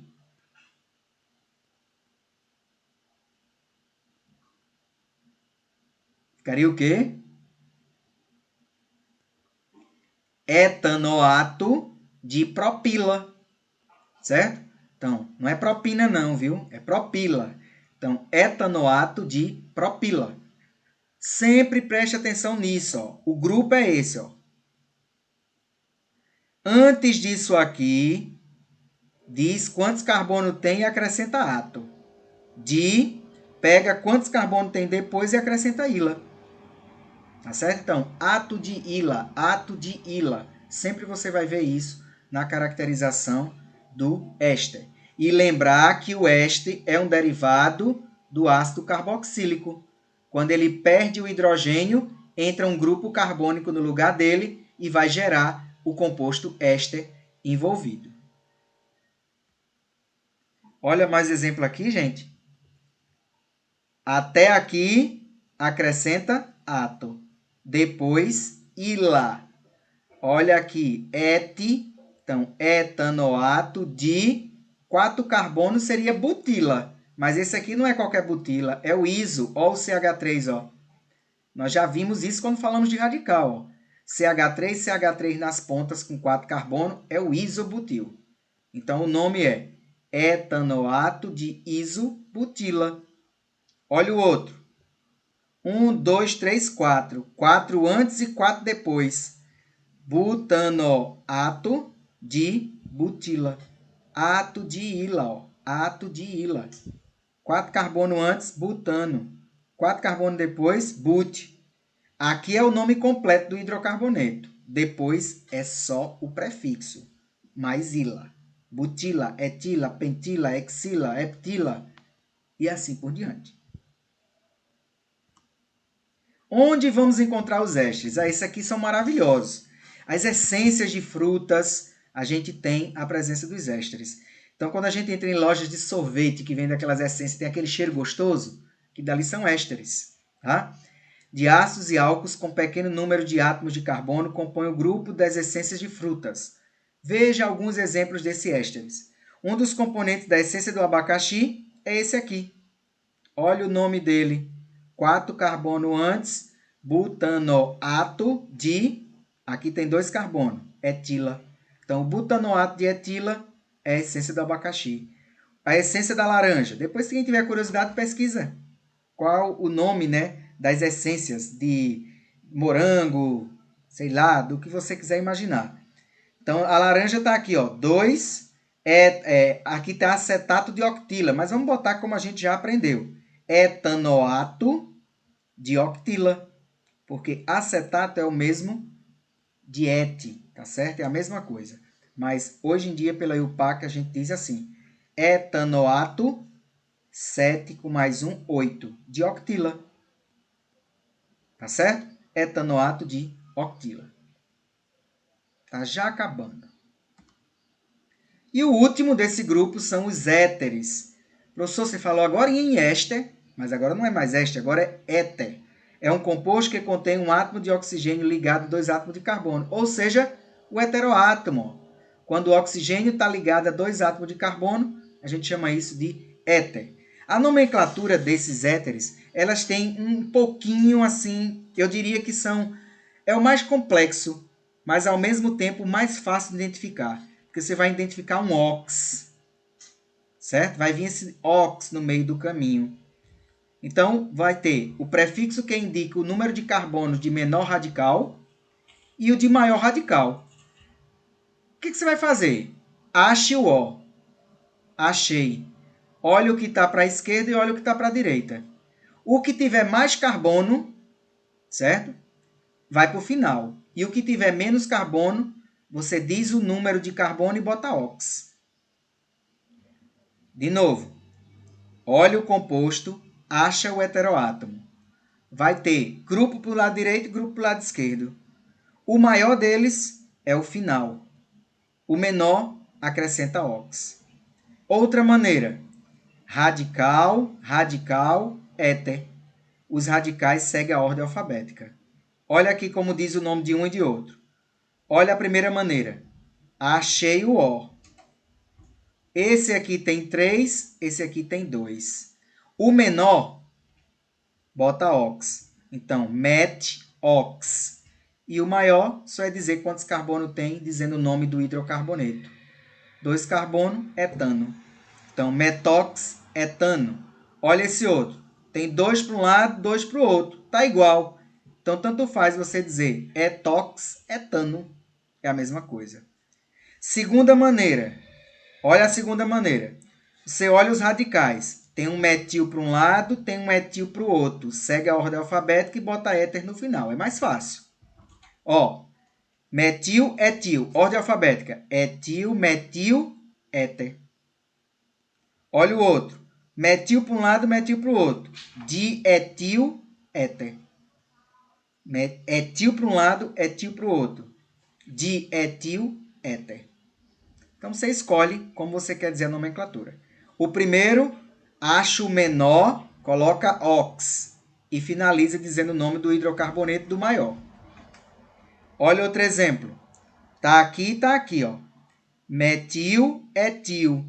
Ficaria o quê? Etanoato de propila, certo? Então, não é propina não, viu? É propila. Então, etanoato de propila. Sempre preste atenção nisso, ó. O grupo é esse, ó. Antes disso aqui, diz quantos carbono tem e acrescenta ato. Pega quantos carbono tem depois e acrescenta ila. Tá certo? Então, ato de ila, ato de ila. Sempre você vai ver isso na caracterização do éster. E lembrar que o éster é um derivado do ácido carboxílico. Quando ele perde o hidrogênio, entra um grupo carbônico no lugar dele e vai gerar o composto éster envolvido. Olha mais exemplo aqui, gente. Até aqui, acrescenta ato. Depois, ila. Olha aqui, então, etanoato de 4 carbono seria butila. Mas esse aqui não é qualquer butila, é o iso, ó, o CH3, ó. Nós já vimos isso quando falamos de radical, ó. CH3 nas pontas com 4 carbono é o isobutil. Então, o nome é etanoato de isobutila. Olha o outro. 1, 2, 3, 4. 4 antes e 4 depois. Butanoato de butila. Ato de ila, ó. Ato de ila. 4 carbono antes, butano. 4 carbono depois, but. Aqui é o nome completo do hidrocarboneto. Depois é só o prefixo, mais ila. Butila, etila, pentila, hexila, heptila e assim por diante. Onde vamos encontrar os ésteres? Esses aqui são maravilhosos. As essências de frutas, a gente tem a presença dos ésteres. Então, quando a gente entra em lojas de sorvete que vende aquelas essências, tem aquele cheiro gostoso, que dali são ésteres. Tá? De ácidos e álcools com pequeno número de átomos de carbono compõem o grupo das essências de frutas. Veja alguns exemplos desses ésteres. Um dos componentes da essência do abacaxi é esse aqui. Olha o nome dele. 4 carbono antes, butanoato de, aqui tem 2 carbono, etila. Então, o butanoato de etila é a essência do abacaxi. A essência da laranja. Depois, se quem tiver curiosidade, pesquisa qual o nome, né, das essências de morango, sei lá, do que você quiser imaginar. Então, a laranja está aqui, ó, 2, aqui está acetato de octila, mas vamos botar como a gente já aprendeu. Etanoato de octila, porque acetato é o mesmo de ete, tá certo? É a mesma coisa. Mas hoje em dia, pela IUPAC, a gente diz assim, etanoato 7 com mais 1, 8, de octila. Tá certo? Etanoato de octila. Tá já acabando. E o último desse grupo são os éteres. Professor, você falou agora em éster, mas agora não é mais éster, agora é éter. É um composto que contém um átomo de oxigênio ligado a 2 átomos de carbono, ou seja, o heteroátomo. Quando o oxigênio está ligado a 2 átomos de carbono, a gente chama isso de éter. A nomenclatura desses éteres, elas têm um pouquinho assim, eu diria que é o mais complexo, mas ao mesmo tempo mais fácil de identificar. Porque você vai identificar um ox, certo? Vai vir esse ox no meio do caminho. Então, vai ter o prefixo que indica o número de carbonos de menor radical e o de maior radical. O que você vai fazer? Ache o O. Achei. Olha o que está para a esquerda e olha o que está para a direita. O que tiver mais carbono, certo? Vai para o final. E o que tiver menos carbono, você diz o número de carbono e bota ox. De novo. Olha o composto, acha o heteroátomo. Vai ter grupo para o lado direito e grupo para o lado esquerdo. O maior deles é o final. O menor acrescenta ox. Outra maneira. Radical, radical, éter. Os radicais seguem a ordem alfabética. Olha aqui como diz o nome de um e de outro. Olha a primeira maneira. Achei o O. Esse aqui tem 3, esse aqui tem 2. O menor, bota ox. Então, met-ox. E o maior só é dizer quantos carbono tem, dizendo o nome do hidrocarboneto. 2 carbono, etano. Então, metoxetano. Olha esse outro. Tem 2 para um lado, 2 para o outro. Tá igual. Então, tanto faz você dizer etoxetano. É a mesma coisa. Segunda maneira. Olha a segunda maneira. Você olha os radicais. Tem um metil para um lado, tem um etil para o outro. Segue a ordem alfabética e bota éter no final. É mais fácil. Ó, metil, etil. Ordem alfabética. Etil, metil, éter. Olha o outro. Metil para um lado, metil para o outro. Dietil, éter. Etil para um lado, etil para o outro. Dietil, éter. Então, você escolhe como você quer dizer a nomenclatura. O primeiro, acho menor, coloca ox. E finaliza dizendo o nome do hidrocarboneto do maior. Olha outro exemplo. Tá aqui, ó. Metil, etil.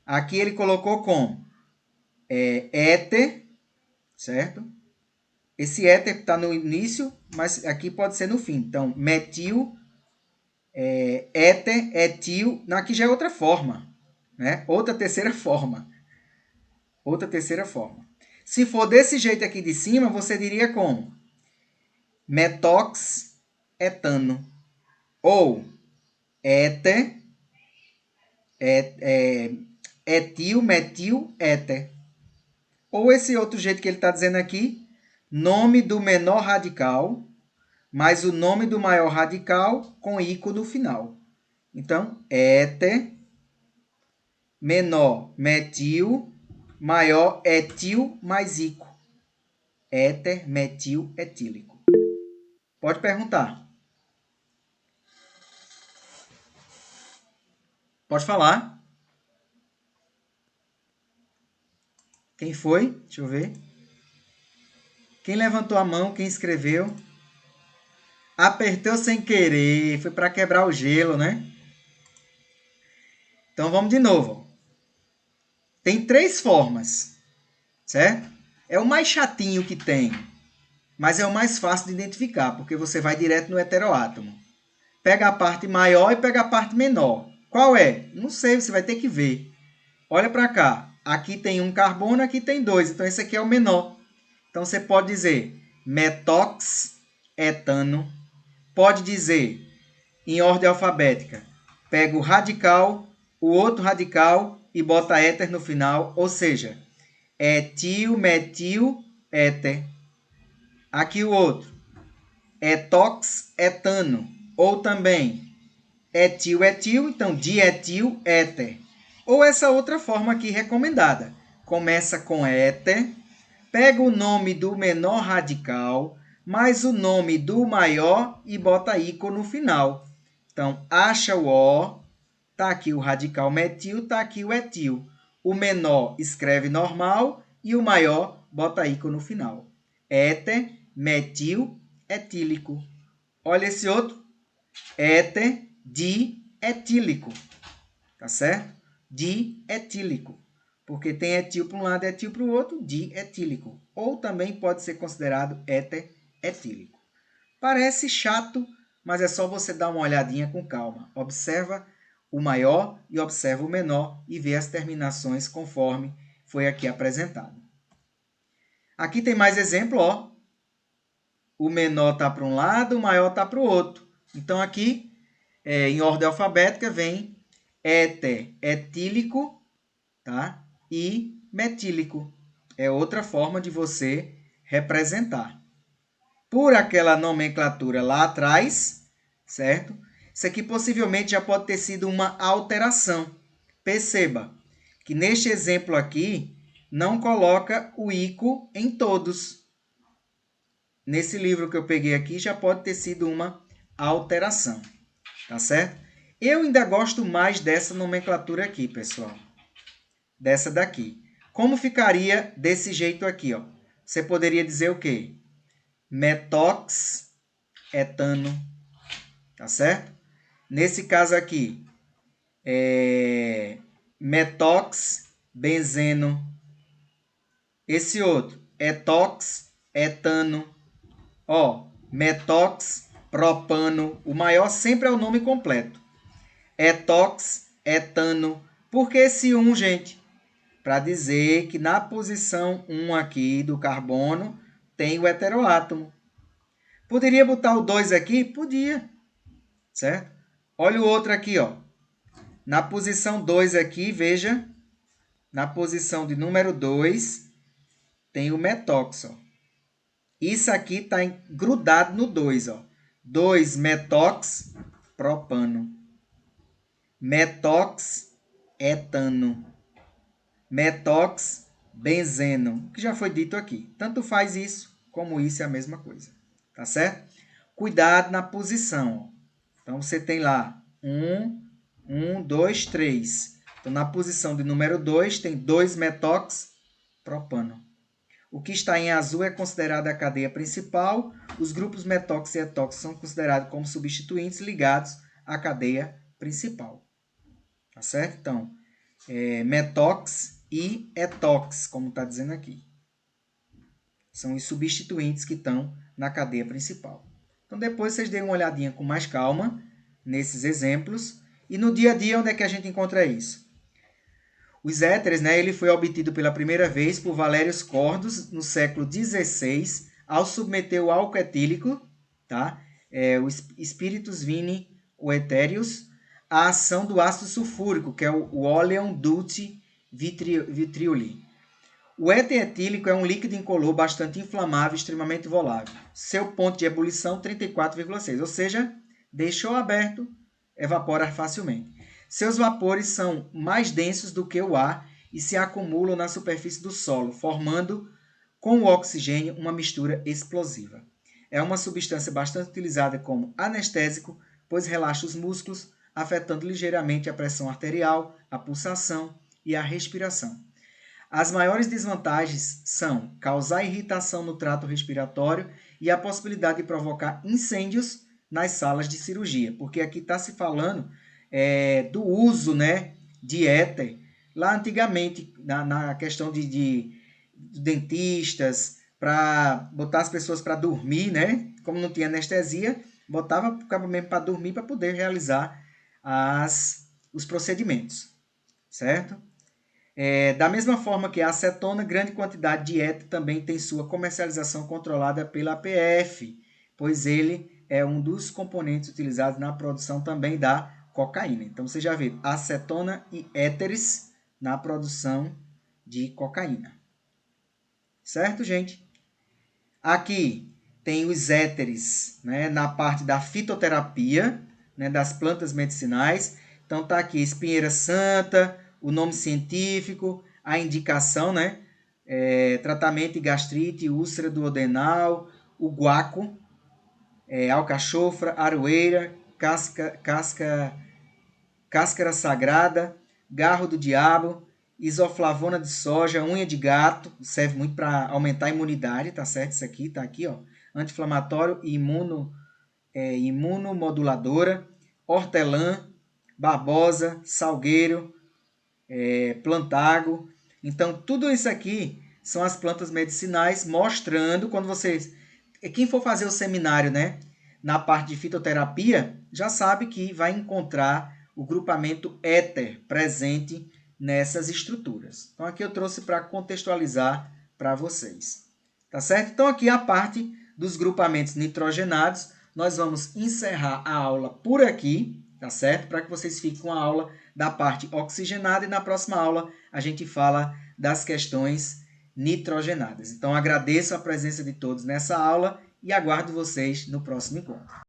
Aqui ele colocou como éter, certo? Esse éter está no início, mas aqui pode ser no fim. Então, metil, éter, etil. Não, aqui já é outra forma, né? Outra terceira forma. Se for desse jeito aqui de cima, você diria como? Metoxetano. Ou éter, etil, metil, éter. Ou esse outro jeito que ele está dizendo aqui, nome do menor radical, mais o nome do maior radical com ico no final. Então, éter, menor, metil, maior, etil, mais ico. Éter, metil, etílico. Pode perguntar. Pode falar. Quem foi? Deixa eu ver. Quem levantou a mão? Quem escreveu? Apertou sem querer. Foi para quebrar o gelo, né? Então, vamos de novo. Tem 3 formas, certo? É o mais chatinho que tem, mas é o mais fácil de identificar, porque você vai direto no heteroátomo. Pega a parte maior e pega a parte menor. Qual é? Não sei, você vai ter que ver. Olha para cá. Aqui tem um carbono, aqui tem 2. Então, esse aqui é o menor. Então, você pode dizer metoxetano. Pode dizer, em ordem alfabética, pega o radical, o outro radical e bota éter no final. Ou seja, etil, metil, éter. Aqui o outro, etoxetano. Ou também etil, etil, então dietil, éter. Ou essa outra forma aqui recomendada. Começa com éter, pega o nome do menor radical, mais o nome do maior e bota ícone no final. Então, acha o O, tá aqui o radical metil, tá aqui o etil. O menor escreve normal e o maior bota ícone no final. Éter, metil, etílico. Olha esse outro. Éter, dietílico. Tá certo? Dietílico. Porque tem etil para um lado e etil para o outro, dietílico. Ou também pode ser considerado éter etílico. Parece chato, mas é só você dar uma olhadinha com calma. Observa o maior e observa o menor e vê as terminações conforme foi aqui apresentado. Aqui tem mais exemplo, ó. O menor está para um lado, o maior está para o outro. Então, aqui, em ordem alfabética, vem éter etílico, tá? E metílico. É outra forma de você representar. Por aquela nomenclatura lá atrás, certo? Isso aqui possivelmente já pode ter sido uma alteração. Perceba que neste exemplo aqui não coloca o ico em todos. Nesse livro que eu peguei aqui já pode ter sido uma alteração. Tá certo? Eu ainda gosto mais dessa nomenclatura aqui, pessoal. Dessa daqui. Como ficaria desse jeito aqui, ó? Você poderia dizer o quê? Metoxetano. Tá certo? Nesse caso aqui, metoxbenzeno. Esse outro, etoxetano. Ó, metoxpropano. O maior sempre é o nome completo. Etoxetano. Por que esse 1, gente? para dizer que na posição 1 aqui do carbono tem o heteroátomo. Poderia botar o 2 aqui? Podia, certo? Olha o outro aqui, ó. Na posição 2 aqui, veja, na posição de número 2, tem o metóxi. Isso aqui está grudado no 2, ó. 2-metox-propano. Metox-etano. Metox-benzeno, que já foi dito aqui. Tanto faz isso, como isso é a mesma coisa. Tá certo? Cuidado na posição. Ó. Então, você tem lá 1, 2, 3. Então, na posição de número 2, tem 2-metox-propano. O que está em azul é considerado a cadeia principal. Os grupos metox e etox são considerados como substituintes ligados à cadeia principal. Tá certo? Então, metox e etox, como está dizendo aqui. São os substituintes que estão na cadeia principal. Então, depois vocês deem uma olhadinha com mais calma nesses exemplos. E no dia a dia, onde é que a gente encontra isso? Os éteres, né, ele foi obtido pela primeira vez por Valérios Cordos no século XVI, ao submeter o álcool etílico, tá? O Spiritus Vini o Eterius, à ação do ácido sulfúrico, que é o Oleum dulce vitrioli. O éter etílico é um líquido incolor bastante inflamável e extremamente volátil. Seu ponto de ebulição, 34,6, ou seja, deixou aberto, evapora facilmente. Seus vapores são mais densos do que o ar e se acumulam na superfície do solo, formando com o oxigênio uma mistura explosiva. É uma substância bastante utilizada como anestésico, pois relaxa os músculos, afetando ligeiramente a pressão arterial, a pulsação e a respiração. As maiores desvantagens são causar irritação no trato respiratório e a possibilidade de provocar incêndios nas salas de cirurgia, porque aqui está se falando do uso, né, de éter, lá antigamente, na questão de dentistas, para botar as pessoas para dormir, né? Como não tinha anestesia, botava o cabo mesmo para dormir, para poder realizar os procedimentos, certo? Da mesma forma que a acetona, grande quantidade de éter também tem sua comercialização controlada pela APF, pois ele é um dos componentes utilizados na produção também da cocaína. Então, você já vê acetona e éteres na produção de cocaína. Certo, gente? Aqui tem os éteres, né, na parte da fitoterapia, né, das plantas medicinais. Então, está aqui espinheira santa, o nome científico, a indicação, né, tratamento de gastrite, úlcera duodenal, o guaco, alcachofra, aroeira, cáscara sagrada, garro do diabo, isoflavona de soja, unha de gato, serve muito para aumentar a imunidade, tá certo? Isso aqui, tá aqui, ó. Anti-inflamatório e imunomoduladora, hortelã, babosa, salgueiro, plantago. Então, tudo isso aqui são as plantas medicinais, mostrando, quando vocês... Quem for fazer o seminário, né, na parte de fitoterapia, já sabe que vai encontrar o grupamento éter presente nessas estruturas. Então, aqui eu trouxe para contextualizar para vocês. Tá certo? Então, aqui a parte dos grupamentos nitrogenados. Nós vamos encerrar a aula por aqui, tá certo? Para que vocês fiquem com a aula da parte oxigenada e na próxima aula a gente fala das questões nitrogenadas. Então, agradeço a presença de todos nessa aula e aguardo vocês no próximo encontro.